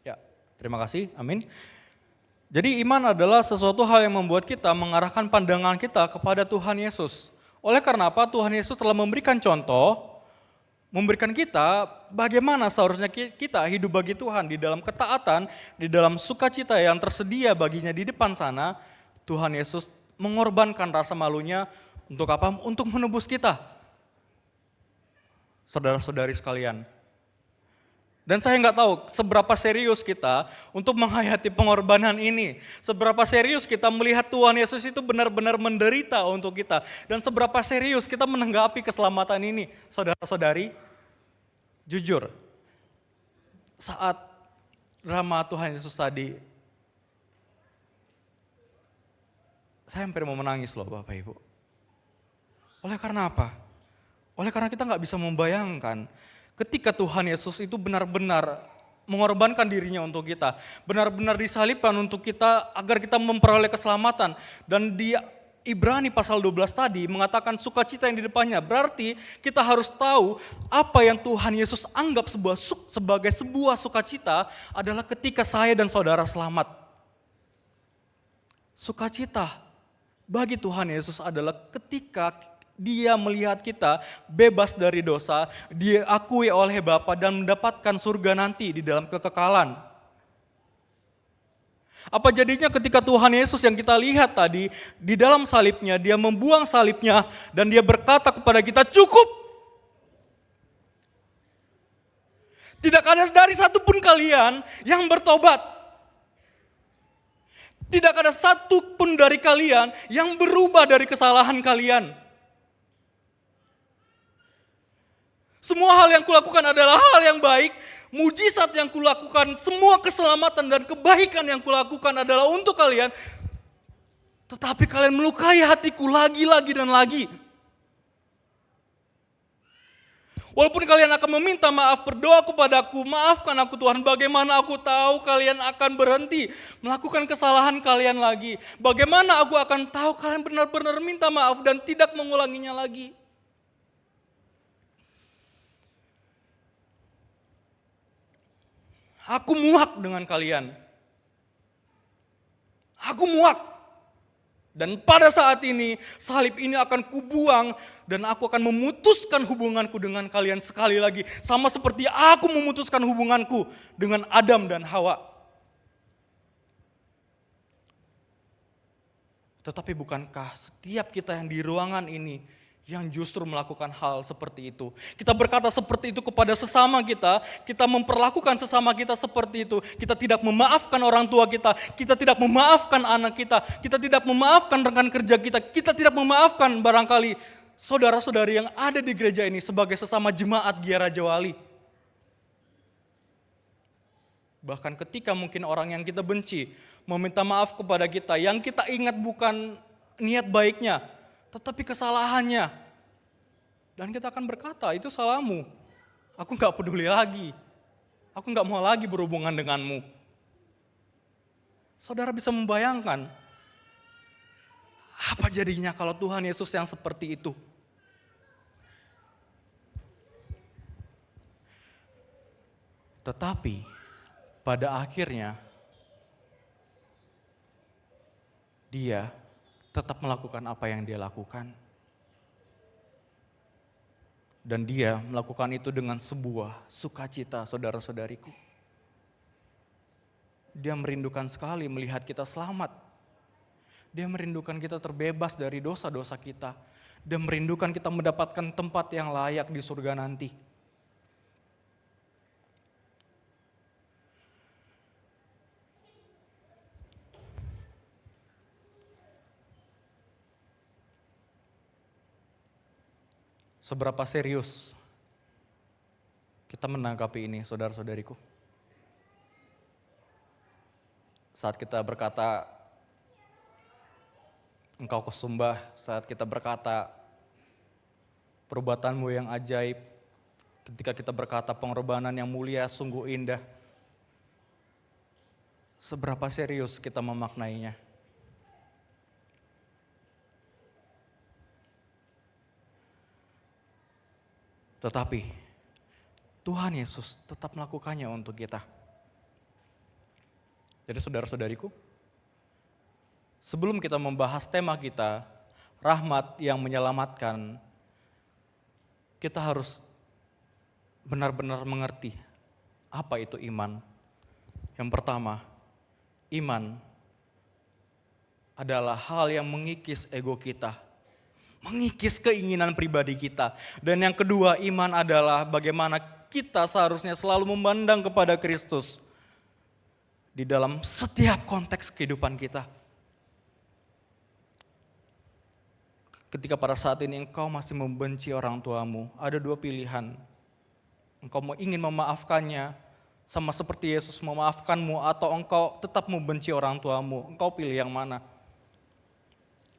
Ya, terima kasih, amin. Jadi iman adalah sesuatu hal yang membuat kita mengarahkan pandangan kita kepada Tuhan Yesus. Oleh karena apa? Tuhan Yesus telah memberikan contoh, memberikan kita bagaimana seharusnya kita hidup bagi Tuhan di dalam ketaatan, di dalam sukacita yang tersedia baginya di depan sana. Tuhan Yesus mengorbankan rasa malunya untuk apa? Untuk menebus kita. Saudara-saudari sekalian. Dan saya nggak tahu seberapa serius kita untuk menghayati pengorbanan ini. Seberapa serius kita melihat Tuhan Yesus itu benar-benar menderita untuk kita. Dan seberapa serius kita menanggapi keselamatan ini. Saudara-saudari, jujur, saat drama Tuhan Yesus tadi, saya hampir mau menangis loh Bapak Ibu. Oleh karena apa? Oleh karena kita nggak bisa membayangkan ketika Tuhan Yesus itu benar-benar mengorbankan dirinya untuk kita, benar-benar disalibkan untuk kita agar kita memperoleh keselamatan. Dan di Ibrani pasal 12 tadi mengatakan sukacita yang di depannya. Berarti kita harus tahu apa yang Tuhan Yesus anggap sebagai sebuah sukacita adalah ketika saya dan saudara selamat. Sukacita bagi Tuhan Yesus adalah ketika Dia melihat kita bebas dari dosa, diakui oleh Bapa dan mendapatkan surga nanti di dalam kekekalan. Apa jadinya ketika Tuhan Yesus yang kita lihat tadi, di dalam salibnya, Dia membuang salibnya dan Dia berkata kepada kita, cukup. Tidak ada dari satu pun kalian yang bertobat. Tidak ada satu pun dari kalian yang berubah dari kesalahan kalian. Semua hal yang kulakukan adalah hal yang baik, mujizat yang kulakukan, semua keselamatan dan kebaikan yang kulakukan adalah untuk kalian. Tetapi kalian melukai hatiku lagi dan lagi. Walaupun kalian akan meminta maaf, berdoa kepadaku, maafkan aku Tuhan, bagaimana aku tahu kalian akan berhenti melakukan kesalahan kalian lagi. Bagaimana aku akan tahu kalian benar-benar minta maaf dan tidak mengulanginya lagi. Aku muak dengan kalian. Aku muak. Dan pada saat ini, salib ini akan kubuang dan aku akan memutuskan hubunganku dengan kalian sekali lagi. Sama seperti aku memutuskan hubunganku dengan Adam dan Hawa. Tetapi bukankah setiap kita yang di ruangan ini yang justru melakukan hal seperti itu. Kita berkata seperti itu kepada sesama kita memperlakukan sesama kita seperti itu. Kita tidak memaafkan orang tua kita tidak memaafkan anak kita tidak memaafkan rekan kerja kita tidak memaafkan barangkali saudara-saudari yang ada di gereja ini sebagai sesama jemaat Gia Raja Wali. Bahkan ketika mungkin orang yang kita benci meminta maaf kepada kita, yang kita ingat bukan niat baiknya, tetapi kesalahannya. Dan kita akan berkata, itu salahmu. Aku gak peduli lagi. Aku gak mau lagi berhubungan denganmu. Saudara bisa membayangkan, apa jadinya kalau Tuhan Yesus yang seperti itu? Tetapi, pada akhirnya, Dia tetap melakukan apa yang Dia lakukan. Dan Dia melakukan itu dengan sebuah sukacita, saudara-saudariku. Dia merindukan sekali melihat kita selamat. Dia merindukan kita terbebas dari dosa-dosa kita. Dia merindukan kita mendapatkan tempat yang layak di surga nanti. Seberapa serius kita menanggapi ini, saudara-saudariku? Saat kita berkata, Engkau kusembah, saat kita berkata, perbuatanmu yang ajaib, ketika kita berkata pengorbanan yang mulia, sungguh indah. Seberapa serius kita memaknainya? Tetapi Tuhan Yesus tetap melakukannya untuk kita. Jadi saudara-saudariku, sebelum kita membahas tema kita, rahmat yang menyelamatkan, kita harus benar-benar mengerti apa itu iman. Yang pertama, iman adalah hal yang mengikis ego kita, mengikis keinginan pribadi kita. Dan yang kedua, iman adalah bagaimana kita seharusnya selalu memandang kepada Kristus di dalam setiap konteks kehidupan kita. Ketika pada saat ini engkau masih membenci orang tuamu, ada dua pilihan. Engkau ingin memaafkannya sama seperti Yesus memaafkanmu, atau engkau tetap membenci orang tuamu. Engkau pilih yang mana?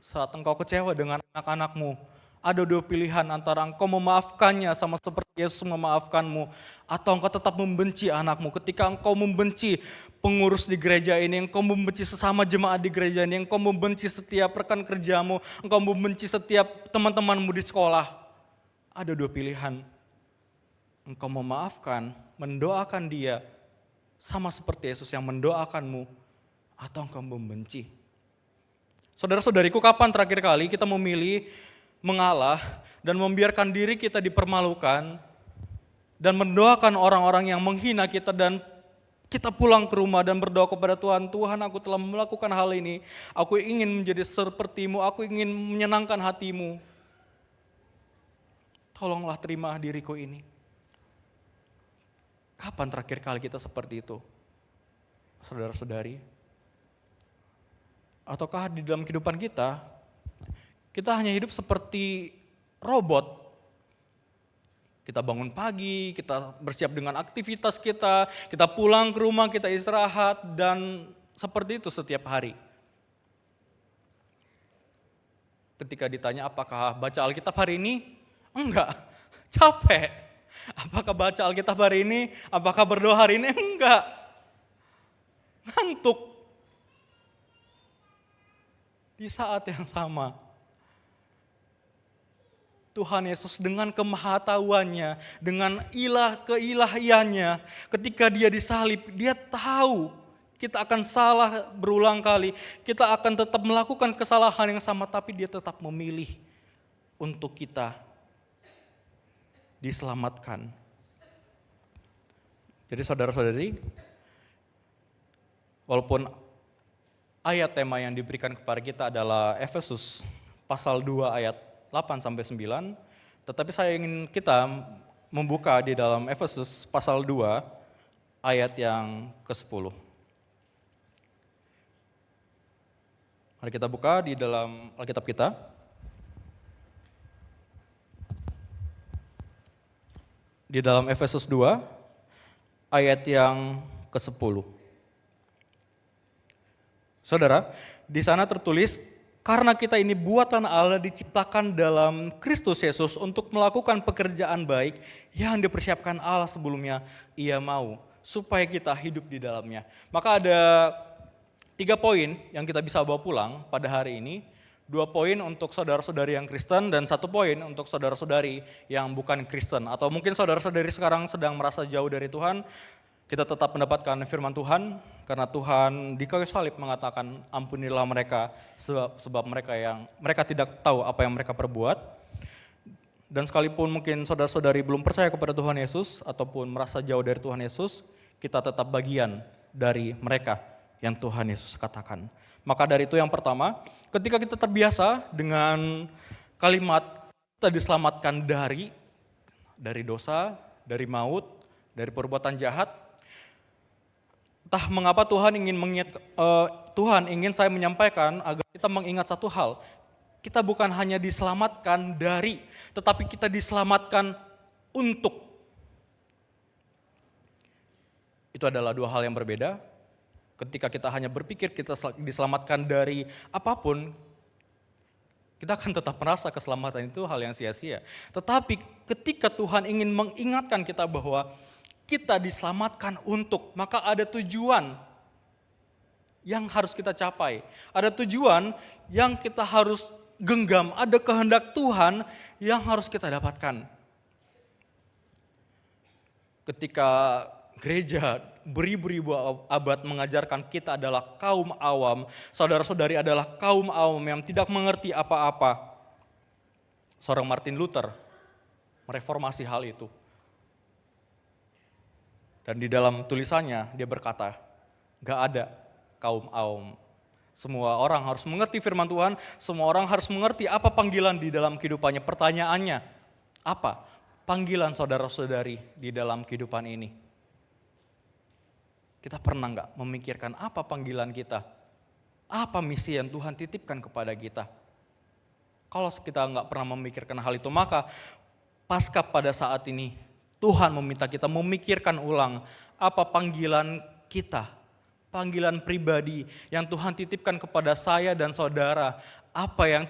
Saat engkau kecewa dengan anak-anakmu, ada dua pilihan antara engkau memaafkannya sama seperti Yesus memaafkanmu, atau engkau tetap membenci anakmu. Ketika engkau membenci pengurus di gereja ini, engkau membenci sesama jemaat di gereja ini, engkau membenci setiap rekan kerjamu, engkau membenci setiap teman-temanmu di sekolah. Ada dua pilihan. Engkau memaafkan, mendoakan dia sama seperti Yesus yang mendoakanmu, atau engkau membenci. Saudara-saudariku, kapan terakhir kali kita memilih mengalah dan membiarkan diri kita dipermalukan dan mendoakan orang-orang yang menghina kita, dan kita pulang ke rumah dan berdoa kepada Tuhan, Tuhan, aku telah melakukan hal ini, aku ingin menjadi sepertimu, aku ingin menyenangkan hatimu, tolonglah terima diriku ini. Kapan terakhir kali kita seperti itu, saudara-saudari? Ataukah di dalam kehidupan kita hanya hidup seperti robot? Kita bangun pagi, kita bersiap dengan aktivitas kita pulang ke rumah, kita istirahat, dan seperti itu setiap hari. Ketika ditanya apakah baca Alkitab hari ini? Enggak, capek. Apakah baca Alkitab hari ini? Apakah berdoa hari ini? Enggak, ngantuk. Di saat yang sama, Tuhan Yesus dengan kemahatauannya, dengan keilahiannya, ketika dia disalib, dia tahu kita akan salah berulang kali, kita akan tetap melakukan kesalahan yang sama, tapi dia tetap memilih untuk kita diselamatkan. Jadi saudara-saudari, walaupun ayat tema yang diberikan kepada kita adalah Efesus pasal 2 ayat 8-9, tetapi saya ingin kita membuka di dalam Efesus pasal 2 ayat yang ke-10. Mari kita buka di dalam Alkitab kita. Di dalam Efesus 2 ayat yang ke-10. Saudara, di sana tertulis, karena kita ini buatan Allah diciptakan dalam Kristus Yesus untuk melakukan pekerjaan baik yang dipersiapkan Allah sebelumnya Ia mau, supaya kita hidup di dalamnya. Maka ada 3 poin yang kita bisa bawa pulang pada hari ini. 2 poin untuk saudara-saudari yang Kristen dan 1 poin untuk saudara-saudari yang bukan Kristen. Atau mungkin saudara-saudari sekarang sedang merasa jauh dari Tuhan, kita tetap mendapatkan firman Tuhan, karena Tuhan di kayu salib mengatakan ampunilah mereka sebab mereka tidak tahu apa yang mereka perbuat. Dan sekalipun mungkin saudara-saudari belum percaya kepada Tuhan Yesus ataupun merasa jauh dari Tuhan Yesus, kita tetap bagian dari mereka yang Tuhan Yesus katakan. Maka dari itu yang pertama, ketika kita terbiasa dengan kalimat kita diselamatkan dari dosa, dari maut, dari perbuatan jahat, entah mengapa Tuhan ingin saya menyampaikan agar kita mengingat satu hal. Kita bukan hanya diselamatkan dari, tetapi kita diselamatkan untuk. Itu adalah 2 hal yang berbeda. Ketika kita hanya berpikir kita diselamatkan dari apapun, kita akan tetap merasa keselamatan itu hal yang sia-sia. Tetapi ketika Tuhan ingin mengingatkan kita bahwa kita diselamatkan untuk, maka ada tujuan yang harus kita capai. Ada tujuan yang kita harus genggam, ada kehendak Tuhan yang harus kita dapatkan. Ketika gereja beribu-ribu abad mengajarkan kita adalah kaum awam, saudara-saudari adalah kaum awam yang tidak mengerti apa-apa. Seorang Martin Luther mereformasi hal itu. Dan di dalam tulisannya dia berkata, gak ada kaum awam. Semua orang harus mengerti firman Tuhan, semua orang harus mengerti apa panggilan di dalam kehidupannya. Pertanyaannya, apa panggilan saudara-saudari di dalam kehidupan ini? Kita pernah gak memikirkan apa panggilan kita? Apa misi yang Tuhan titipkan kepada kita? Kalau kita nggak pernah memikirkan hal itu, maka pasca pada saat ini Tuhan meminta kita memikirkan ulang apa panggilan kita, panggilan pribadi yang Tuhan titipkan kepada saya dan saudara, apa yang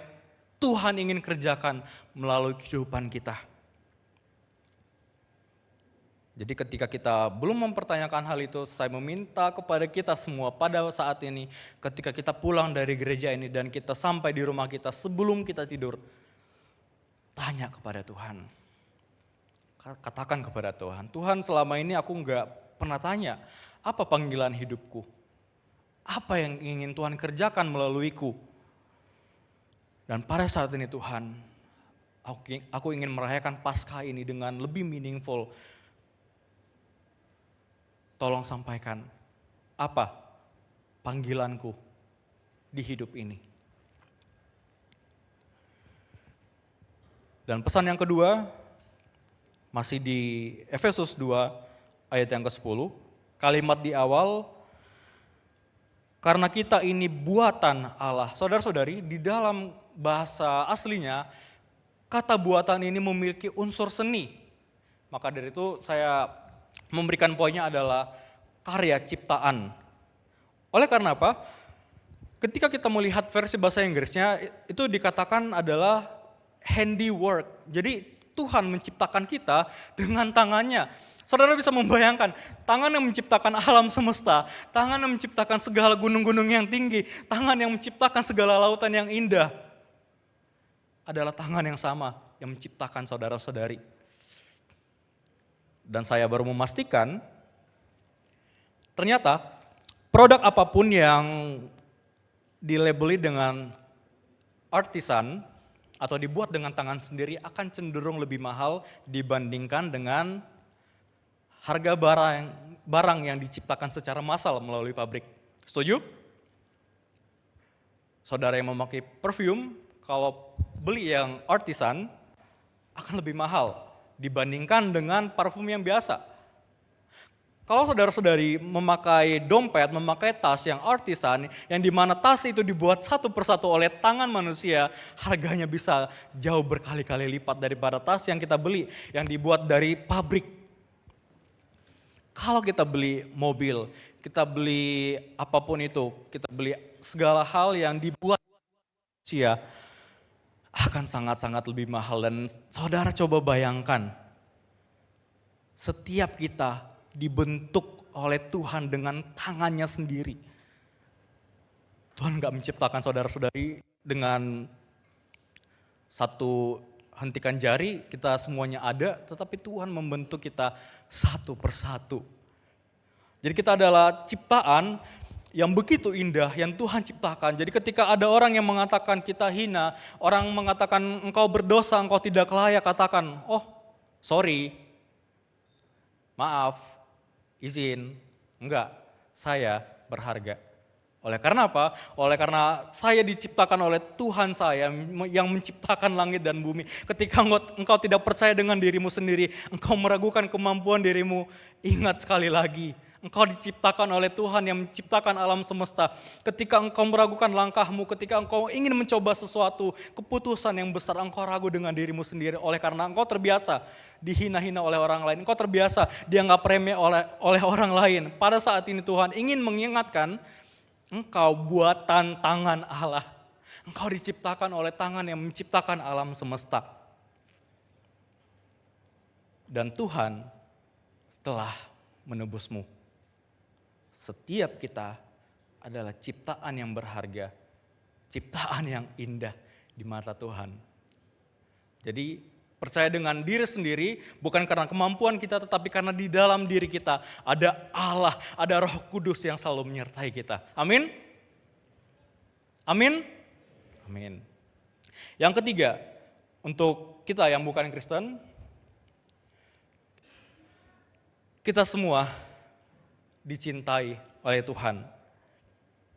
Tuhan ingin kerjakan melalui kehidupan kita. Jadi ketika kita belum mempertanyakan hal itu, saya meminta kepada kita semua pada saat ini, ketika kita pulang dari gereja ini dan kita sampai di rumah kita sebelum kita tidur, tanya kepada Tuhan. Katakan kepada Tuhan, Tuhan selama ini aku nggak pernah tanya, apa panggilan hidupku? Apa yang ingin Tuhan kerjakan melaluiku? Dan pada saat ini Tuhan, aku ingin merayakan Paskah ini dengan lebih meaningful. Tolong sampaikan apa panggilanku di hidup ini. Dan pesan yang kedua masih di Efesus 2 ayat yang ke-10. Kalimat di awal, karena kita ini buatan Allah. Saudara-saudari, di dalam bahasa aslinya kata buatan ini memiliki unsur seni. Maka dari itu saya memberikan poinnya adalah karya ciptaan. Oleh karena apa? Ketika kita melihat versi bahasa Inggrisnya, itu dikatakan adalah handiwork. Jadi Tuhan menciptakan kita dengan tangannya. Saudara bisa membayangkan, tangan yang menciptakan alam semesta, tangan yang menciptakan segala gunung-gunung yang tinggi, tangan yang menciptakan segala lautan yang indah, adalah tangan yang sama yang menciptakan saudara-saudari. Dan saya baru memastikan, ternyata produk apapun yang dilabeli dengan artisan atau dibuat dengan tangan sendiri akan cenderung lebih mahal dibandingkan dengan harga barang yang diciptakan secara massal melalui pabrik. Setuju? Saudara yang memakai perfume, kalau beli yang artisan akan lebih mahal dibandingkan dengan parfum yang biasa. Kalau saudara-saudari memakai dompet, memakai tas yang artisan, yang dimana tas itu dibuat satu persatu oleh tangan manusia, harganya bisa jauh berkali-kali lipat daripada tas yang kita beli, yang dibuat dari pabrik. Kalau kita beli mobil, kita beli apapun itu, kita beli segala hal yang dibuat manusia, akan sangat-sangat lebih mahal. Dan saudara coba bayangkan, setiap kita dibentuk oleh Tuhan dengan tangannya sendiri. Tuhan gak menciptakan saudara-saudari dengan satu hentikan jari, kita semuanya ada, tetapi Tuhan membentuk kita satu persatu. Jadi kita adalah ciptaan yang begitu indah yang Tuhan ciptakan. Jadi ketika ada orang yang mengatakan kita hina, orang mengatakan engkau berdosa, engkau tidak layak, katakan, oh sorry, maaf, izin, enggak, saya berharga. Oleh karena apa? Oleh karena saya diciptakan oleh Tuhan saya yang menciptakan langit dan bumi. Ketika engkau tidak percaya dengan dirimu sendiri, engkau meragukan kemampuan dirimu, ingat sekali lagi, engkau diciptakan oleh Tuhan yang menciptakan alam semesta. Ketika engkau meragukan langkahmu, ketika engkau ingin mencoba sesuatu, keputusan yang besar, engkau ragu dengan dirimu sendiri. Oleh karena engkau terbiasa dihina-hina oleh orang lain, engkau terbiasa dianggap remeh oleh orang lain. Pada saat ini Tuhan ingin mengingatkan, engkau buatan tangan Allah. Engkau diciptakan oleh tangan yang menciptakan alam semesta. Dan Tuhan telah menebusmu. Setiap kita adalah ciptaan yang berharga, ciptaan yang indah di mata Tuhan. Jadi Percaya dengan diri sendiri, bukan karena kemampuan kita, tetapi karena di dalam diri kita ada Allah, ada Roh Kudus yang selalu menyertai kita. Amin? Amin? Amin. Yang ketiga, untuk kita yang bukan Kristen, kita semua dicintai oleh Tuhan.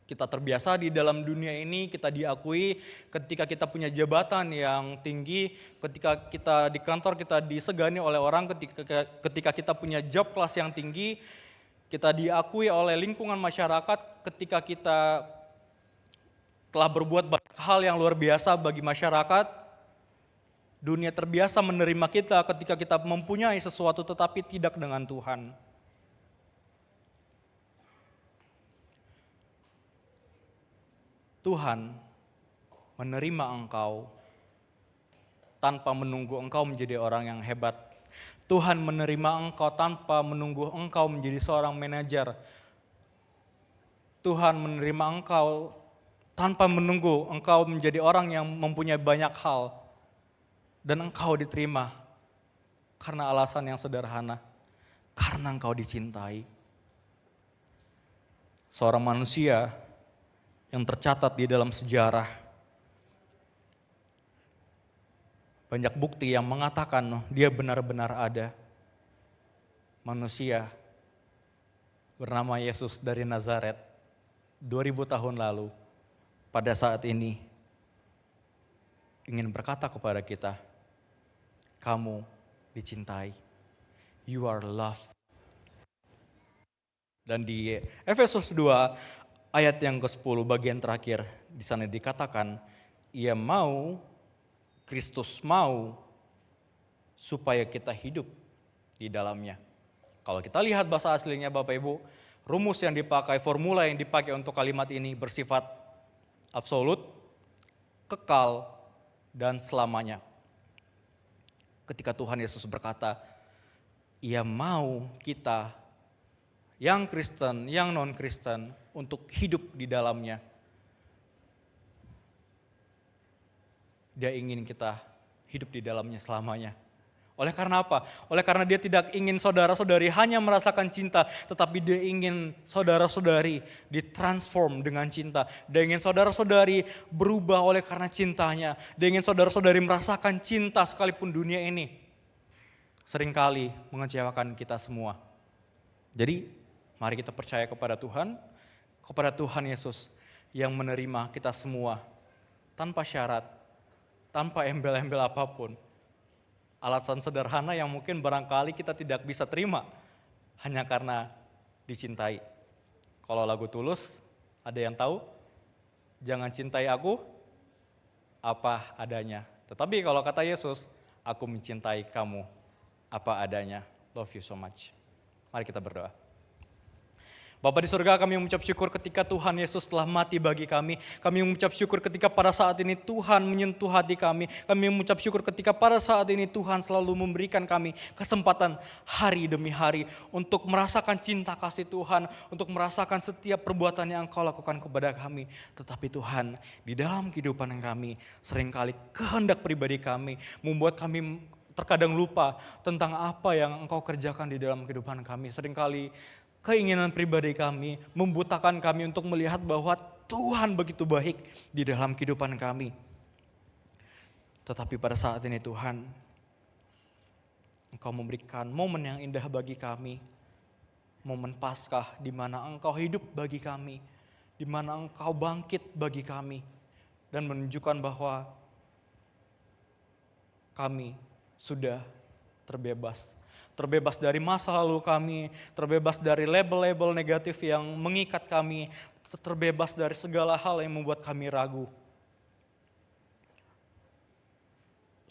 Kita terbiasa di dalam dunia ini, kita diakui ketika kita punya jabatan yang tinggi, ketika kita di kantor kita disegani oleh orang, ketika kita punya job kelas yang tinggi, kita diakui oleh lingkungan masyarakat, ketika kita telah berbuat banyak hal yang luar biasa bagi masyarakat. Dunia terbiasa menerima kita ketika kita mempunyai sesuatu tetapi tidak dengan Tuhan. Tuhan menerima engkau tanpa menunggu engkau menjadi orang yang hebat. Tuhan menerima engkau tanpa menunggu engkau menjadi seorang manajer. Tuhan menerima engkau tanpa menunggu engkau menjadi orang yang mempunyai banyak hal. Dan engkau diterima karena alasan yang sederhana. Karena engkau dicintai. Seorang manusia yang tercatat di dalam sejarah. Banyak bukti yang mengatakan dia benar-benar ada. Manusia bernama Yesus dari Nazaret 2000 tahun lalu. Pada saat ini ingin berkata kepada kita, kamu dicintai. You are loved. Dan di Efesus 2 ayat yang ke-10 bagian terakhir di sana dikatakan, ia mau, Kristus mau supaya kita hidup di dalamnya. Kalau kita lihat bahasa aslinya Bapak Ibu, rumus yang dipakai, formula yang dipakai untuk kalimat ini bersifat absolut, kekal, dan selamanya. Ketika Tuhan Yesus berkata, ia mau kita yang Kristen, yang non-Kristen, untuk hidup di dalamnya. Dia ingin kita hidup di dalamnya selamanya. Oleh karena apa? Oleh karena dia tidak ingin saudara-saudari hanya merasakan cinta, tetapi dia ingin saudara-saudari ditransform dengan cinta. Dia ingin saudara-saudari berubah oleh karena cintanya. Dia ingin saudara-saudari merasakan cinta sekalipun dunia ini seringkali mengecewakan kita semua. Jadi, mari kita percaya kepada Tuhan Yesus yang menerima kita semua tanpa syarat, tanpa embel-embel apapun. Alasan sederhana yang mungkin barangkali kita tidak bisa terima hanya karena dicintai. Kalau lagu Tulus, ada yang tahu? Jangan cintai aku apa adanya. Tetapi kalau kata Yesus, aku mencintai kamu apa adanya. Love you so much. Mari kita berdoa. Bapa di surga, kami mengucap syukur ketika Tuhan Yesus telah mati bagi kami. Kami mengucap syukur ketika pada saat ini Tuhan menyentuh hati kami. Kami mengucap syukur ketika pada saat ini Tuhan selalu memberikan kami kesempatan hari demi hari untuk merasakan cinta kasih Tuhan, untuk merasakan setiap perbuatan yang Engkau lakukan kepada kami. Tetapi Tuhan, di dalam kehidupan kami, seringkali kehendak pribadi kami membuat kami terkadang lupa tentang apa yang Engkau kerjakan di dalam kehidupan kami. Seringkali keinginan pribadi kami membutakan kami untuk melihat bahwa Tuhan begitu baik di dalam kehidupan kami. Tetapi pada saat ini Tuhan, Engkau memberikan momen yang indah bagi kami. Momen Paskah di mana Engkau hidup bagi kami, di mana Engkau bangkit bagi kami. Dan menunjukkan bahwa kami sudah terbebas. Terbebas dari masa lalu kami, terbebas dari label-label negatif yang mengikat kami, terbebas dari segala hal yang membuat kami ragu.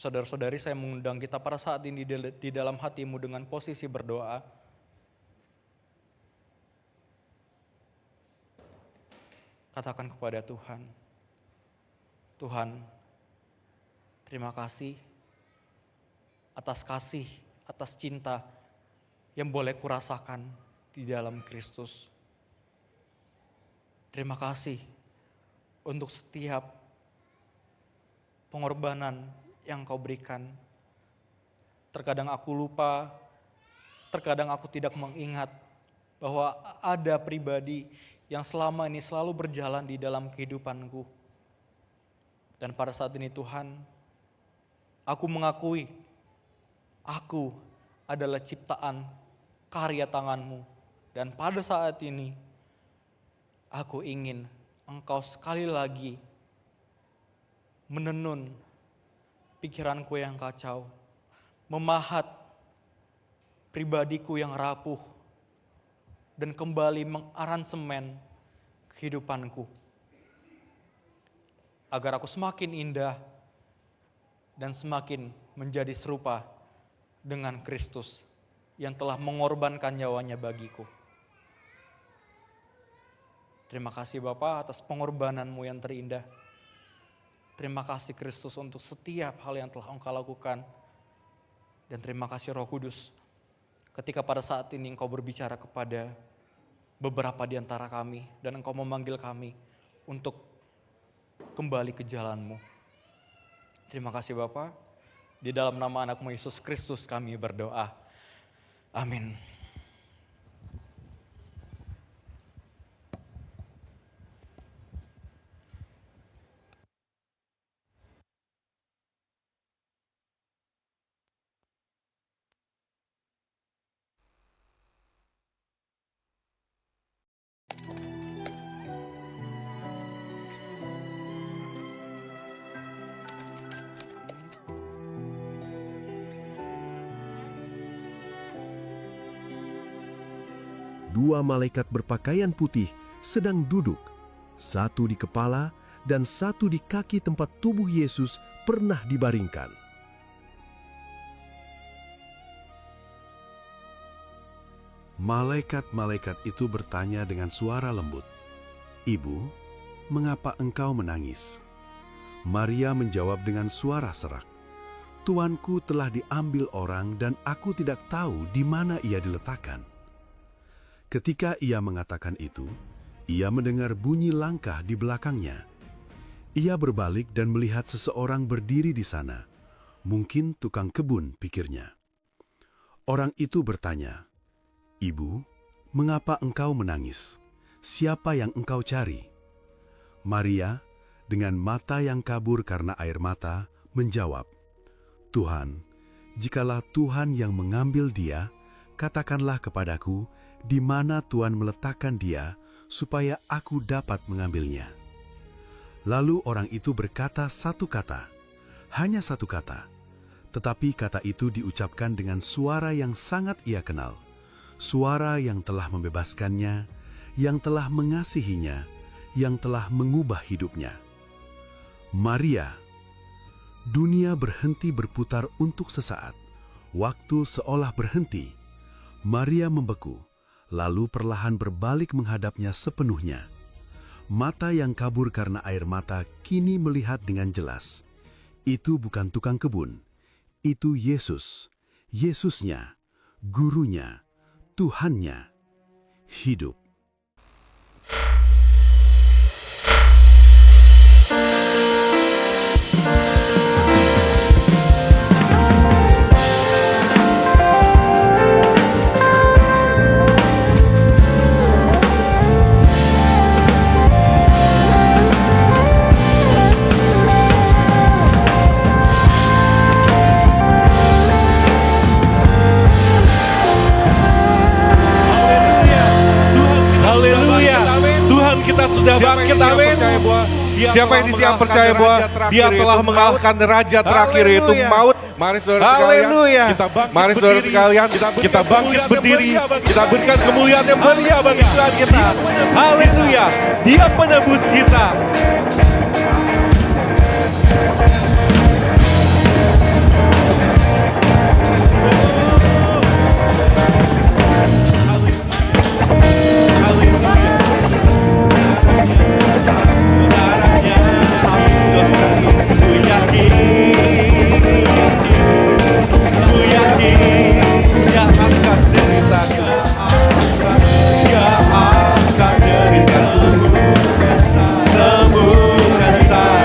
Saudara-saudari, saya mengundang kita pada saat ini di dalam hatimu dengan posisi berdoa. Katakan kepada Tuhan, Tuhan, terima kasih atas cinta yang boleh kurasakan di dalam Kristus. Terima kasih untuk setiap pengorbanan yang Kau berikan. Terkadang aku lupa, terkadang aku tidak mengingat bahwa ada pribadi yang selama ini selalu berjalan di dalam kehidupanku. Dan pada saat ini Tuhan, aku mengakui, aku adalah ciptaan karya tangan-Mu. Dan pada saat ini, aku ingin Engkau sekali lagi menenun pikiranku yang kacau, memahat pribadiku yang rapuh, dan kembali mengaransemen kehidupanku. Agar aku semakin indah dan semakin menjadi serupa dengan Kristus yang telah mengorbankan nyawanya bagiku. Terima kasih Bapa atas pengorbanan-Mu yang terindah. Terima kasih Kristus untuk setiap hal yang telah Engkau lakukan. Dan terima kasih Roh Kudus ketika pada saat ini Engkau berbicara kepada beberapa di antara kami dan Engkau memanggil kami untuk kembali ke jalan-Mu. Terima kasih Bapa. Di dalam nama anak-Mu Yesus Kristus kami berdoa. Amin. Dua malaikat berpakaian putih sedang duduk, satu di kepala dan satu di kaki tempat tubuh Yesus pernah dibaringkan. Malaikat-malaikat itu bertanya dengan suara lembut, "Ibu, mengapa engkau menangis?" Maria menjawab dengan suara serak, "Tuanku telah diambil orang dan aku tidak tahu di mana ia diletakkan." Ketika ia mengatakan itu, ia mendengar bunyi langkah di belakangnya. Ia berbalik dan melihat seseorang berdiri di sana. Mungkin tukang kebun, pikirnya. Orang itu bertanya, "Ibu, mengapa engkau menangis? Siapa yang engkau cari?" Maria, dengan mata yang kabur karena air mata, menjawab, "Tuhan, jikalau Tuhan yang mengambil dia, katakanlah kepadaku, di mana Tuhan meletakkan dia, supaya aku dapat mengambilnya." Lalu orang itu berkata satu kata, hanya satu kata, tetapi kata itu diucapkan dengan suara yang sangat ia kenal, suara yang telah membebaskannya, yang telah mengasihinya, yang telah mengubah hidupnya. Maria. Dunia berhenti berputar untuk sesaat, waktu seolah berhenti. Maria membeku, lalu perlahan berbalik menghadapnya sepenuhnya. Mata yang kabur karena air mata kini melihat dengan jelas. Itu bukan tukang kebun, itu Yesus, Yesusnya, Gurunya, Tuhannya, hidup. Kita sudah bangkit, amin. Siapa yang siap percaya bahwa dia telah mengalahkan raja terakhir yaitu maut. Mari saudara sekalian, mari saudara sekalian, kita bangkit berdiri, kita berikan kemuliaan yang mulia bagi Tuhan kita. Haleluya, Dia penebus kita. Sembuhkan saya.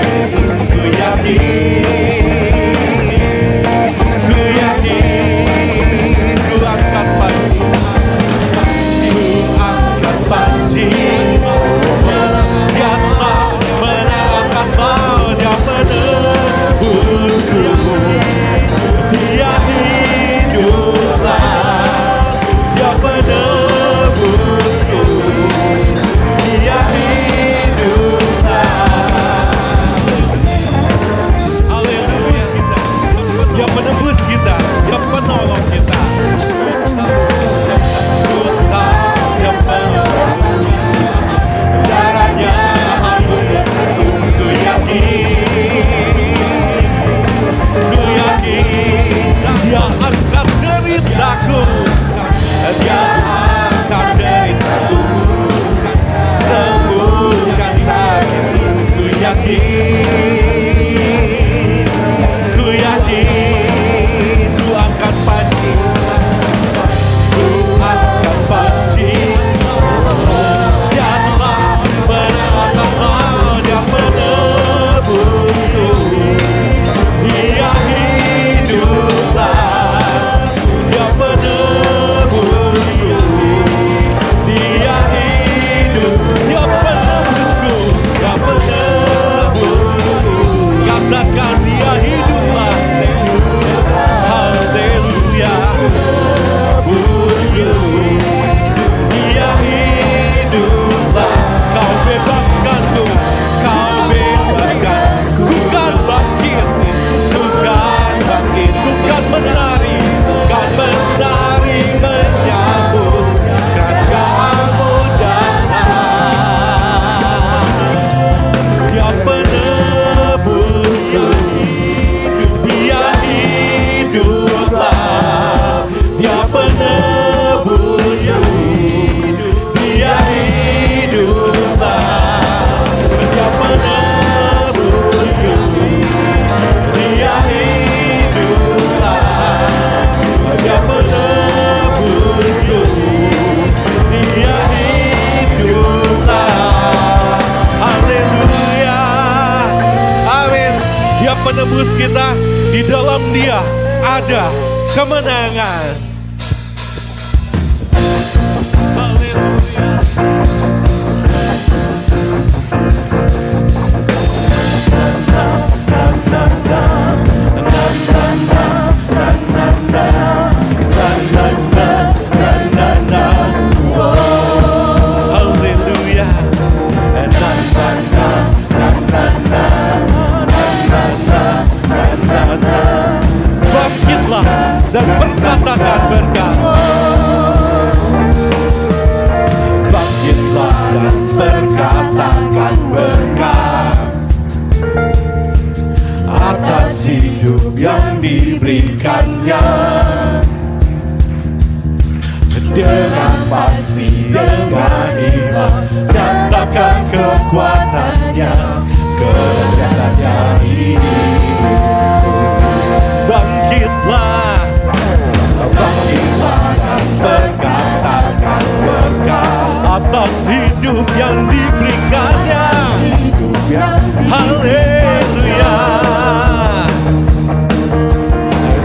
penebus kita. Di dalam Dia ada kemenangan. Haleluya. Bangkitlah dan berkatakan berkat. Bangkitlah dan berkatakan berkat atas hidup yang diberikannya. Dengan pasti, dengan iman, nyatakan kekuatannya, kedatangannya ini. Bangkitlah, bangkitlah dan berkatakan berkat atas hidup yang diberikannya. Haleluya.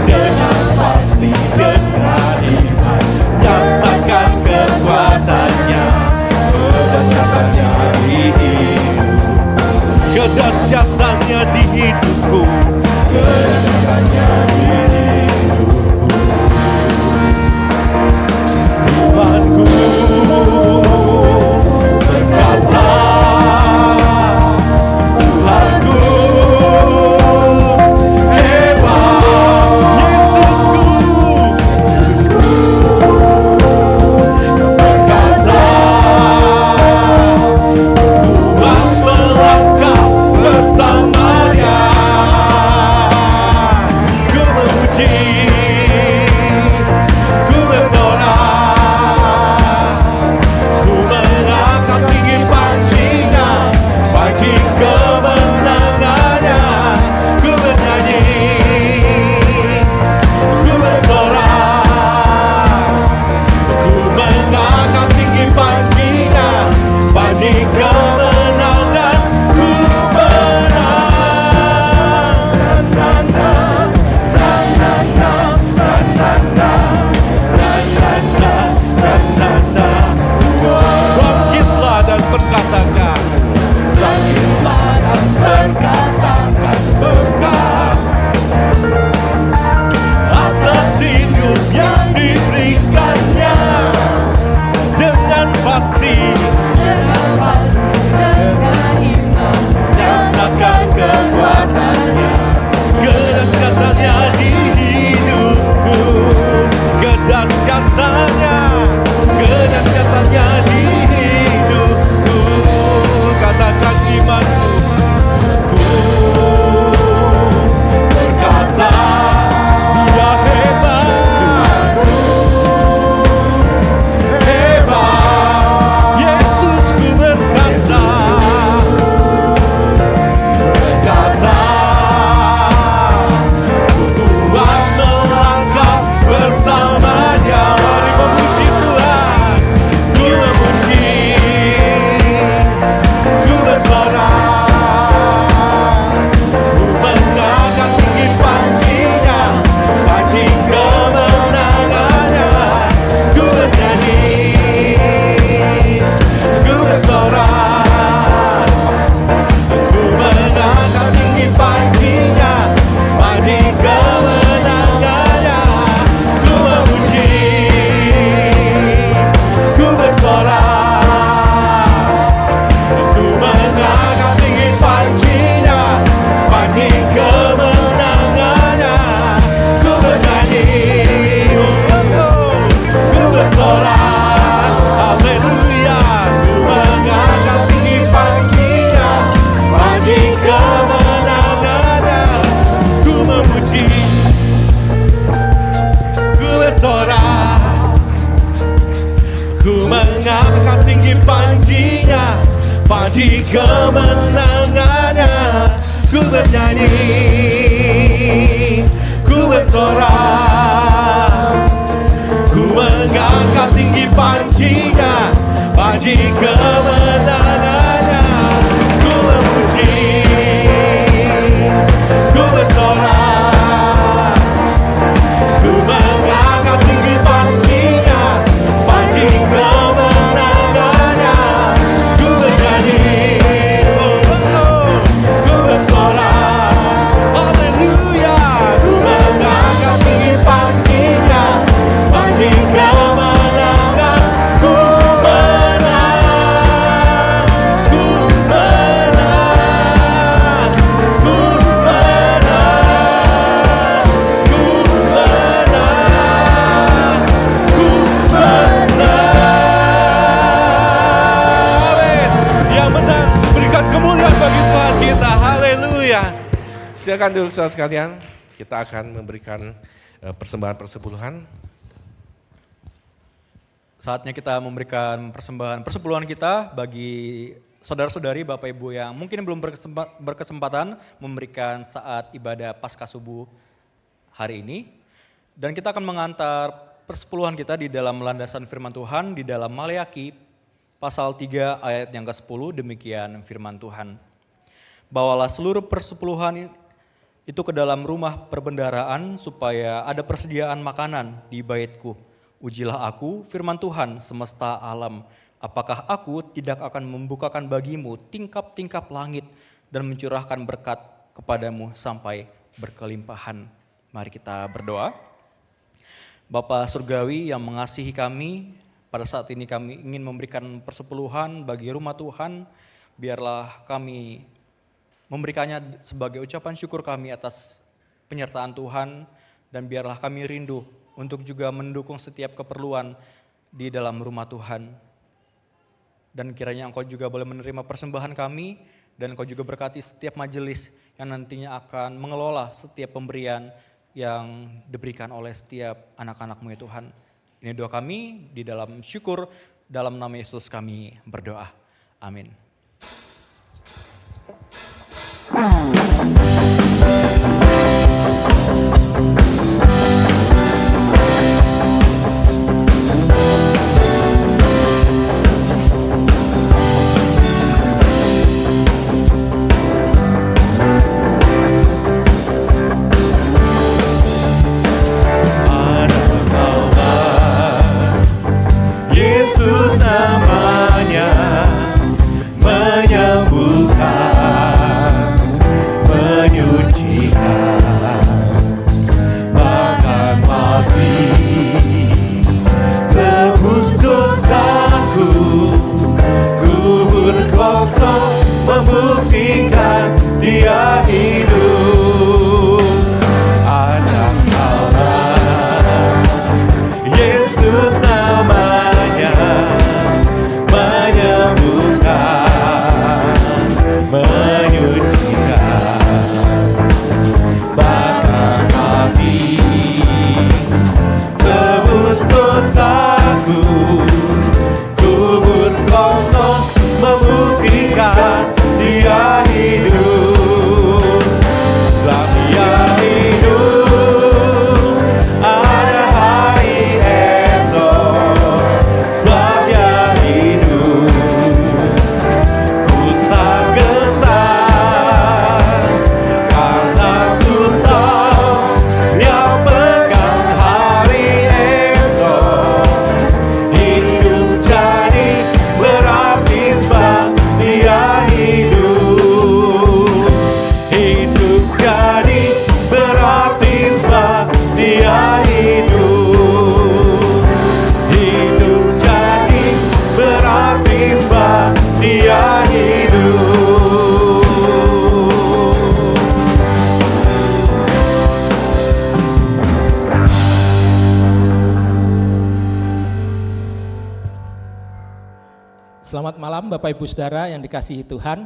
Dengan pasti, dengan iman, nyatakan kekuatannya, kedahsyatannya di hidupku, kedahsyatannya di hidupku, kedahsyatannya di hidupku. Imanku berkata, Tuhanku di kemenangannya. Ku bernyanyi, ku bersorak, ku mengangkat tinggi pancinya, bagi kemenangannya. Ku memuji, ku Silakan dulu saudara sekalian, kita akan memberikan persembahan persepuluhan. Saatnya kita memberikan persembahan persepuluhan kita bagi saudara-saudari, Bapak Ibu yang mungkin belum berkesempatan memberikan saat ibadah Paskah subuh hari ini. Dan kita akan mengantar persepuluhan kita di dalam landasan firman Tuhan di dalam Maleakhi pasal 3 ayat yang ke-10, demikian firman Tuhan. Bawalah seluruh persepuluhan itu ke dalam rumah perbendaharaan supaya ada persediaan makanan di baitku. Ujilah aku, firman Tuhan semesta alam. Apakah aku tidak akan membukakan bagimu tingkap-tingkap langit dan mencurahkan berkat kepadamu sampai berkelimpahan. Mari kita berdoa. Bapa Surgawi yang mengasihi kami, pada saat ini kami ingin memberikan persepuluhan bagi rumah Tuhan. Biarlah kami memberikannya sebagai ucapan syukur kami atas penyertaan Tuhan, dan biarlah kami rindu untuk juga mendukung setiap keperluan di dalam rumah Tuhan. Dan kiranya Engkau juga boleh menerima persembahan kami, dan Engkau juga berkati setiap majelis yang nantinya akan mengelola setiap pemberian yang diberikan oleh setiap anak-anak-Mu ya Tuhan. Ini doa kami di dalam syukur, dalam nama Yesus kami berdoa. Amin. Yesus namanya menyembuhkan, menyucikan, bahkan mati tebus dosaku, kubur kosong membuktikan Dia hidup. Anak Allah, Yesus namanya menyembuhkan, menyucikan, bahkan mati tebus dosaku, kubur kosong membuktikan Dia hidup. Sebab Dia hidup, ada hari esok. Sebab Dia hidup, ku tak gentar, karena ku tahu Dia pegang hari esok. Hidup jadi berarti sebab Dia hidup. Hidup jadi berarti sebab Dia hidup. Hidup jadi berarti sebab Dia hidup. Selamat malam Bapak Ibu Saudara yang dikasihi Tuhan.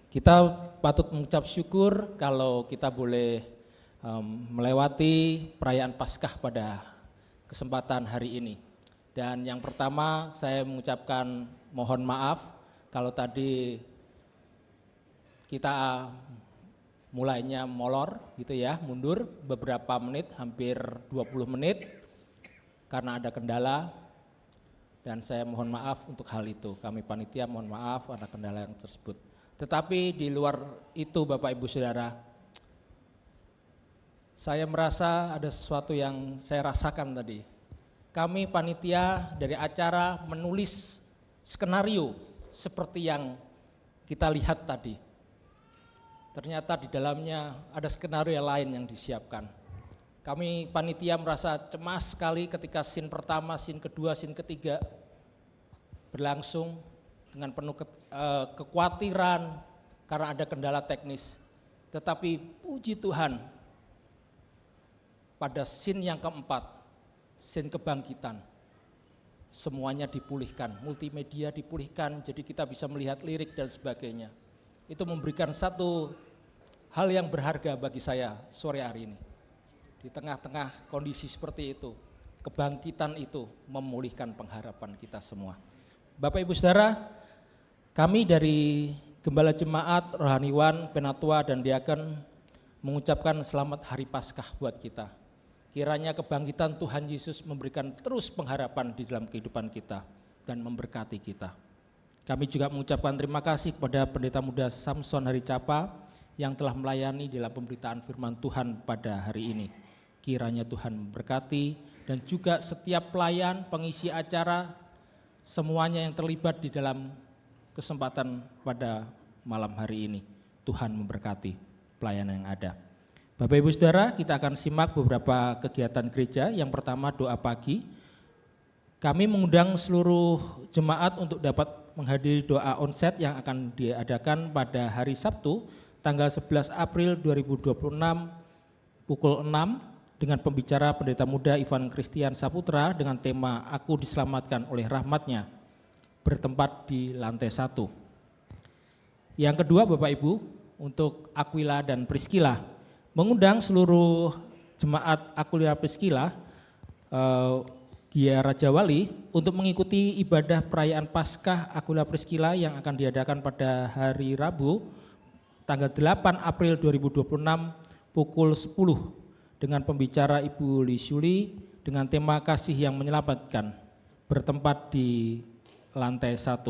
Kita patut mengucap syukur kalau kita boleh melewati perayaan Paskah pada kesempatan hari ini. Dan yang pertama saya mengucapkan mohon maaf kalau tadi kita mulainya molor gitu ya, mundur beberapa menit, hampir 20 menit karena ada kendala. Dan saya mohon maaf untuk hal itu. Kami panitia mohon maaf ada kendala yang tersebut. Tetapi di luar itu Bapak Ibu Saudara, saya merasa ada sesuatu yang saya rasakan tadi. Kami panitia dari acara menulis skenario seperti yang kita lihat tadi. Ternyata di dalamnya ada skenario yang lain yang disiapkan. Kami panitia merasa cemas sekali ketika scene pertama, scene kedua, scene ketiga berlangsung dengan penuh kekhawatiran karena ada kendala teknis. Tetapi puji Tuhan, pada scene yang keempat, scene kebangkitan, semuanya dipulihkan, multimedia dipulihkan, jadi kita bisa melihat lirik dan sebagainya. Itu memberikan satu hal yang berharga bagi saya sore hari ini. Di tengah-tengah kondisi seperti itu, kebangkitan itu memulihkan pengharapan kita semua. Bapak Ibu Saudara, kami dari Gembala Jemaat, Rohaniwan, Penatua, dan Diaken mengucapkan selamat Hari Paskah buat kita. Kiranya kebangkitan Tuhan Yesus memberikan terus pengharapan di dalam kehidupan kita dan memberkati kita. Kami juga mengucapkan terima kasih kepada Pendeta Muda Samson Haricapa yang telah melayani dalam pemberitaan firman Tuhan pada hari ini. Kiranya Tuhan memberkati dan juga setiap pelayan, pengisi acara, semuanya yang terlibat di dalam kesempatan pada malam hari ini. Tuhan memberkati pelayanan yang ada. Bapak Ibu Saudara, kita akan simak beberapa kegiatan gereja. Yang pertama doa pagi. Kami mengundang seluruh jemaat untuk dapat menghadiri doa onset yang akan diadakan pada hari Sabtu tanggal 11 April 2026 pukul 6 dengan pembicara Pendeta Muda Ivan Christian Saputra dengan tema Aku Diselamatkan Oleh Rahmat-Nya, bertempat di lantai 1. Yang kedua Bapak Ibu, untuk Aquila dan Priscilla, mengundang seluruh jemaat Aquila Priscilla Gia Raja Wali untuk mengikuti ibadah perayaan Paskah Aquila Priscilla yang akan diadakan pada hari Rabu tanggal 8 April 2026 pukul 10 dengan pembicara Ibu Lisuli dengan tema Kasih yang Menyelamatkan, bertempat di lantai 1.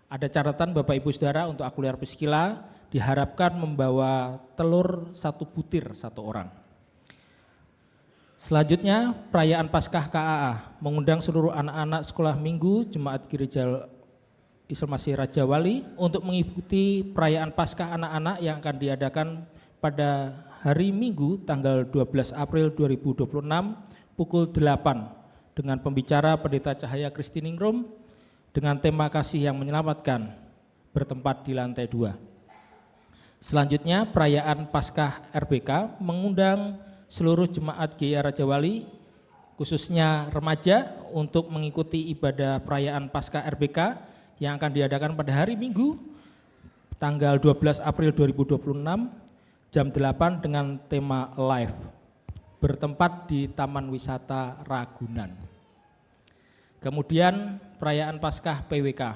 Ada catatan Bapak Ibu Saudara untuk Aquila Priscilla diharapkan membawa telur 1 butir 1 orang. Selanjutnya perayaan Paskah KAA mengundang seluruh anak-anak sekolah minggu Jemaat Gereja Islamasi Raja Wali untuk mengikuti perayaan Paskah anak-anak yang akan diadakan pada hari Minggu tanggal 12 April 2026 pukul 8 dengan pembicara Pendeta Cahaya Kristiningrum dengan tema Kasih yang Menyelamatkan, bertempat di lantai 2. Selanjutnya perayaan Paskah RBK mengundang seluruh jemaat GIA Raja Wali khususnya remaja untuk mengikuti ibadah perayaan Paskah RBK yang akan diadakan pada hari Minggu tanggal 12 April 2026 jam 8 dengan tema Live, bertempat di Taman Wisata Ragunan. Kemudian perayaan Paskah PWK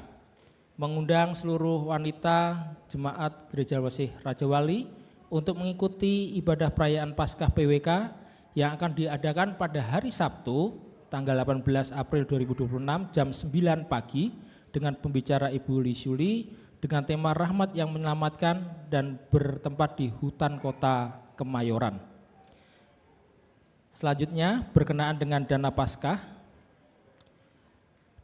mengundang seluruh wanita jemaat Gereja Wasih Raja Wali untuk mengikuti ibadah perayaan Paskah PWK yang akan diadakan pada hari Sabtu tanggal 18 April 2026 jam 9 pagi dengan pembicara Ibu Lisuli dengan tema Rahmat yang Menyelamatkan dan bertempat di Hutan Kota Kemayoran. Selanjutnya berkenaan dengan dana Paskah.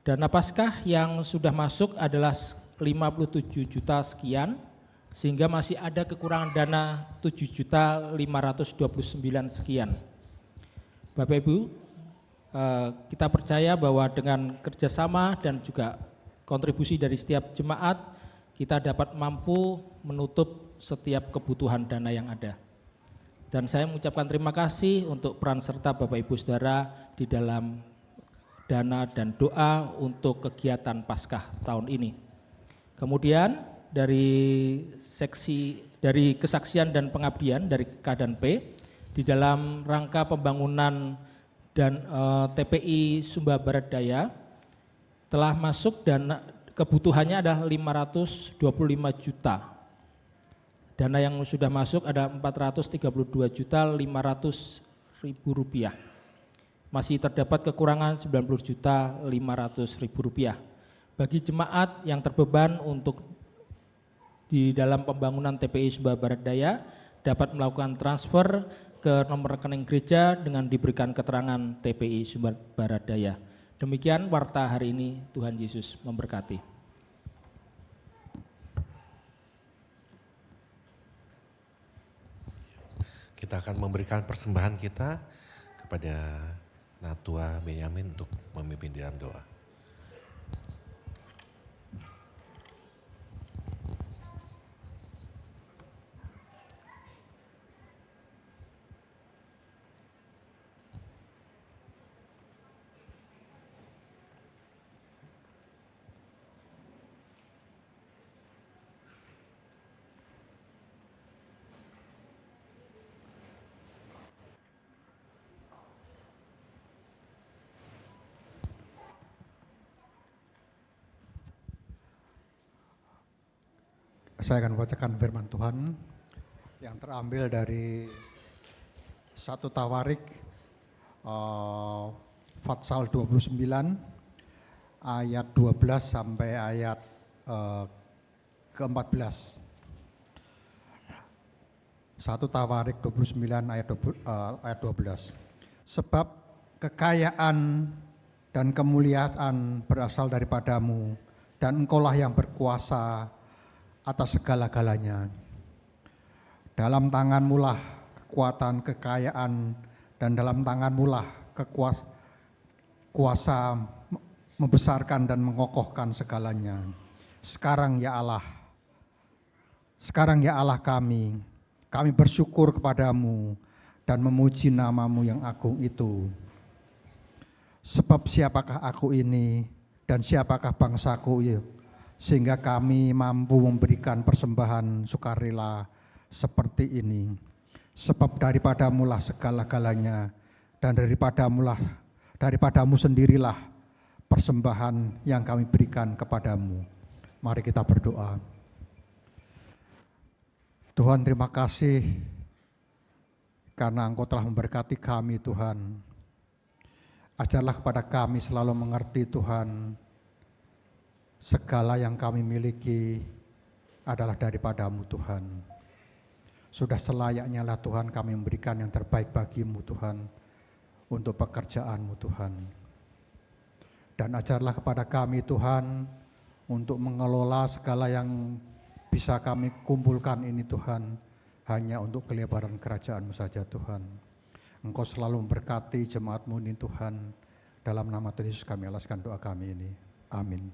Dana Paskah yang sudah masuk adalah 57 juta sekian, sehingga masih ada kekurangan dana 7.529 sekian. Bapak Ibu, kita percaya bahwa dengan kerjasama dan juga kontribusi dari setiap jemaat, kita dapat mampu menutup setiap kebutuhan dana yang ada. Dan saya mengucapkan terima kasih untuk peran serta Bapak Ibu Saudara di dalam dana dan doa untuk kegiatan Paskah tahun ini. Kemudian dari kesaksian dan pengabdian dari K dan P di dalam rangka pembangunan dan TPI Sumba Barat Daya telah masuk dana kebutuhannya adalah 525 juta. Dana yang sudah masuk ada 432.500.000 rupiah. Masih terdapat kekurangan 90.500.000 rupiah. Bagi jemaat yang terbeban untuk di dalam pembangunan TPI Sumba Barat Daya dapat melakukan transfer ke nomor rekening gereja dengan diberikan keterangan TPI Sumba Barat Daya. Demikian warta hari ini, Tuhan Yesus memberkati. Kita akan memberikan persembahan kita kepada Natua Benyamin untuk memimpin dalam doa. Saya akan bacakan firman Tuhan yang terambil dari 1 Tawarik Fatsal 29 ayat 12 sampai ayat ke-14. 1 Tawarik 29 ayat 12. Sebab kekayaan dan kemuliaan berasal daripadamu, dan engkaulah yang berkuasa atas segala-galanya. Dalam tanganmu lah kekuatan, kekayaan, dan dalam tanganmu lah kuasa membesarkan dan mengokohkan segalanya. Sekarang ya Allah kami bersyukur kepadamu dan memuji namamu yang agung itu. Sebab siapakah aku ini dan siapakah bangsaku sehingga kami mampu memberikan persembahan sukarela seperti ini. Sebab daripadamulah segala-galanya, dan daripadamu sendirilah persembahan yang kami berikan kepadamu. Mari kita berdoa. Tuhan, terima kasih karena Engkau telah memberkati kami, Tuhan. Ajarlah kepada kami selalu mengerti, Tuhan, segala yang kami miliki adalah daripadamu, Tuhan. Sudah selayaknya lah Tuhan kami memberikan yang terbaik bagimu, Tuhan, untuk pekerjaanmu, Tuhan. Dan ajarlah kepada kami, Tuhan, untuk mengelola segala yang bisa kami kumpulkan ini, Tuhan, hanya untuk kelebaran kerajaan-Mu saja, Tuhan. Engkau selalu memberkati jemaat-Mu ini, Tuhan. Dalam nama Tuhan Yesus kami alaskan doa kami ini. Amin.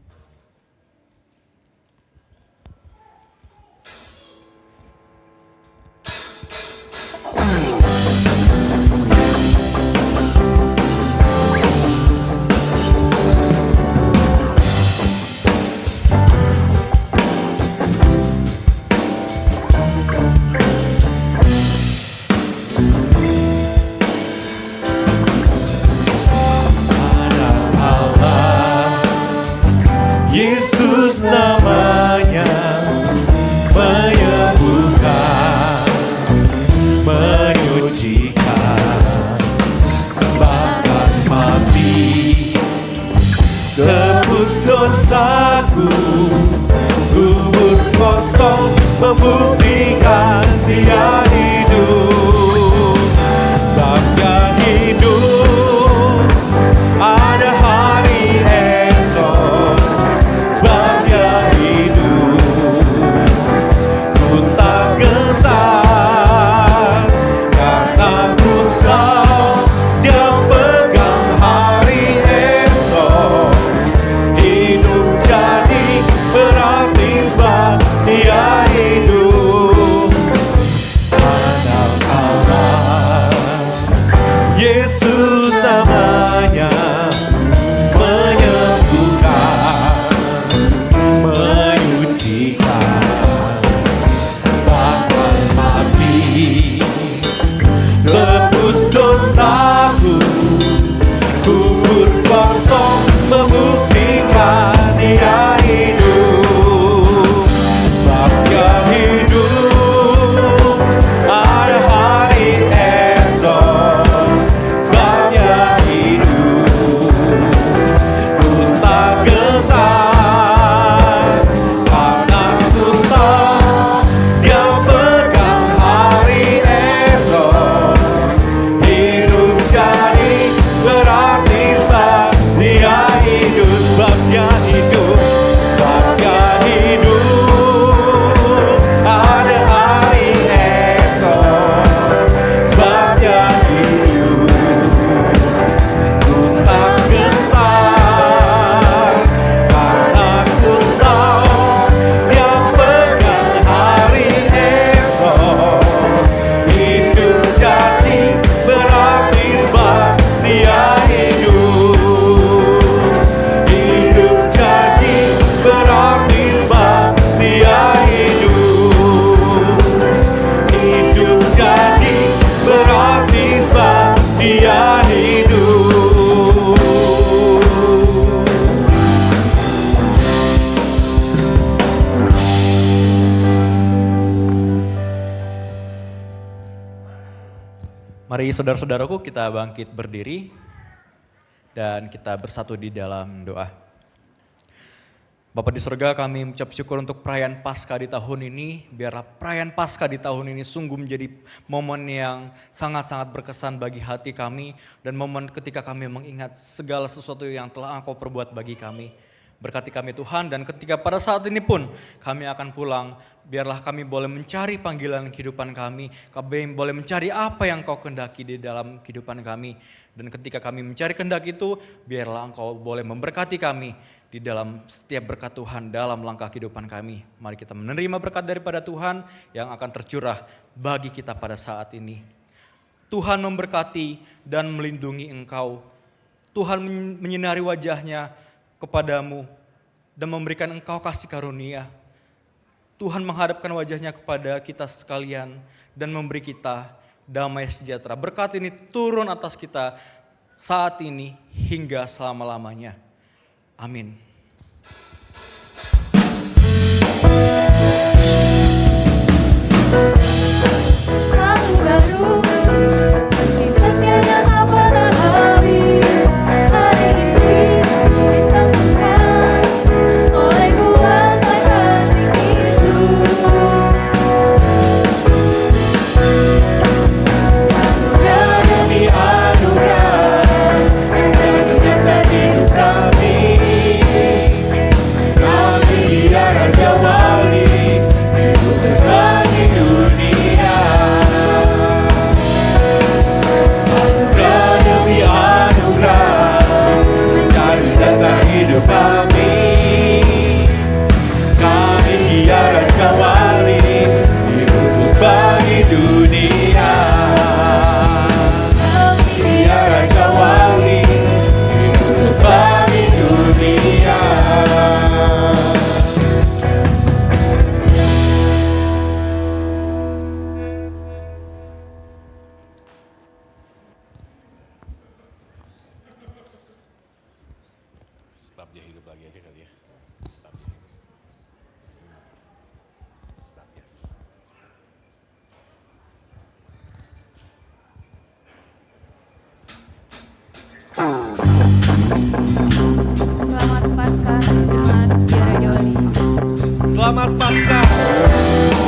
Mari saudara-saudaraku kita bangkit berdiri dan kita bersatu di dalam doa. Bapa di surga, kami mengucap syukur untuk perayaan Paskah di tahun ini. Biarlah perayaan Paskah di tahun ini sungguh menjadi momen yang sangat-sangat berkesan bagi hati kami. Dan momen ketika kami mengingat segala sesuatu yang telah Engkau perbuat bagi kami. Berkati kami Tuhan, dan ketika pada saat ini pun kami akan pulang, biarlah kami boleh mencari panggilan kehidupan kami boleh mencari apa yang Kau kehendaki di dalam kehidupan kami. Dan ketika kami mencari kehendak itu, biarlah Engkau boleh memberkati kami di dalam setiap berkat Tuhan dalam langkah kehidupan kami. Mari kita menerima berkat daripada Tuhan yang akan tercurah bagi kita pada saat ini. Tuhan memberkati dan melindungi engkau. Tuhan menyinari wajahnya kepadamu dan memberikan engkau kasih karunia. Tuhan menghadapkan wajahnya kepada kita sekalian dan memberi kita damai sejahtera. Berkat ini turun atas kita saat ini hingga selama-lamanya. Amin. Tahun baru, kasih setianya tak pernah habis. Hari ini ditambahkan oleh kuasa kasih Kristus. Anugerah demi anugerah menjadi dasar hidup kami. Kami dia Raja Wali, hidup bersama dunia. Anugerah demi anugerah menjadi dasar hidup kami. Kami dia Raja Wali, hidup bagi dunia. Kami dia Raja Wali, hidup bagi dunia. Sebab dia hidup lagi aja kali ya. Sebabnya. Selamat Paskah dengan Tiara Joli. Selamat Paskah.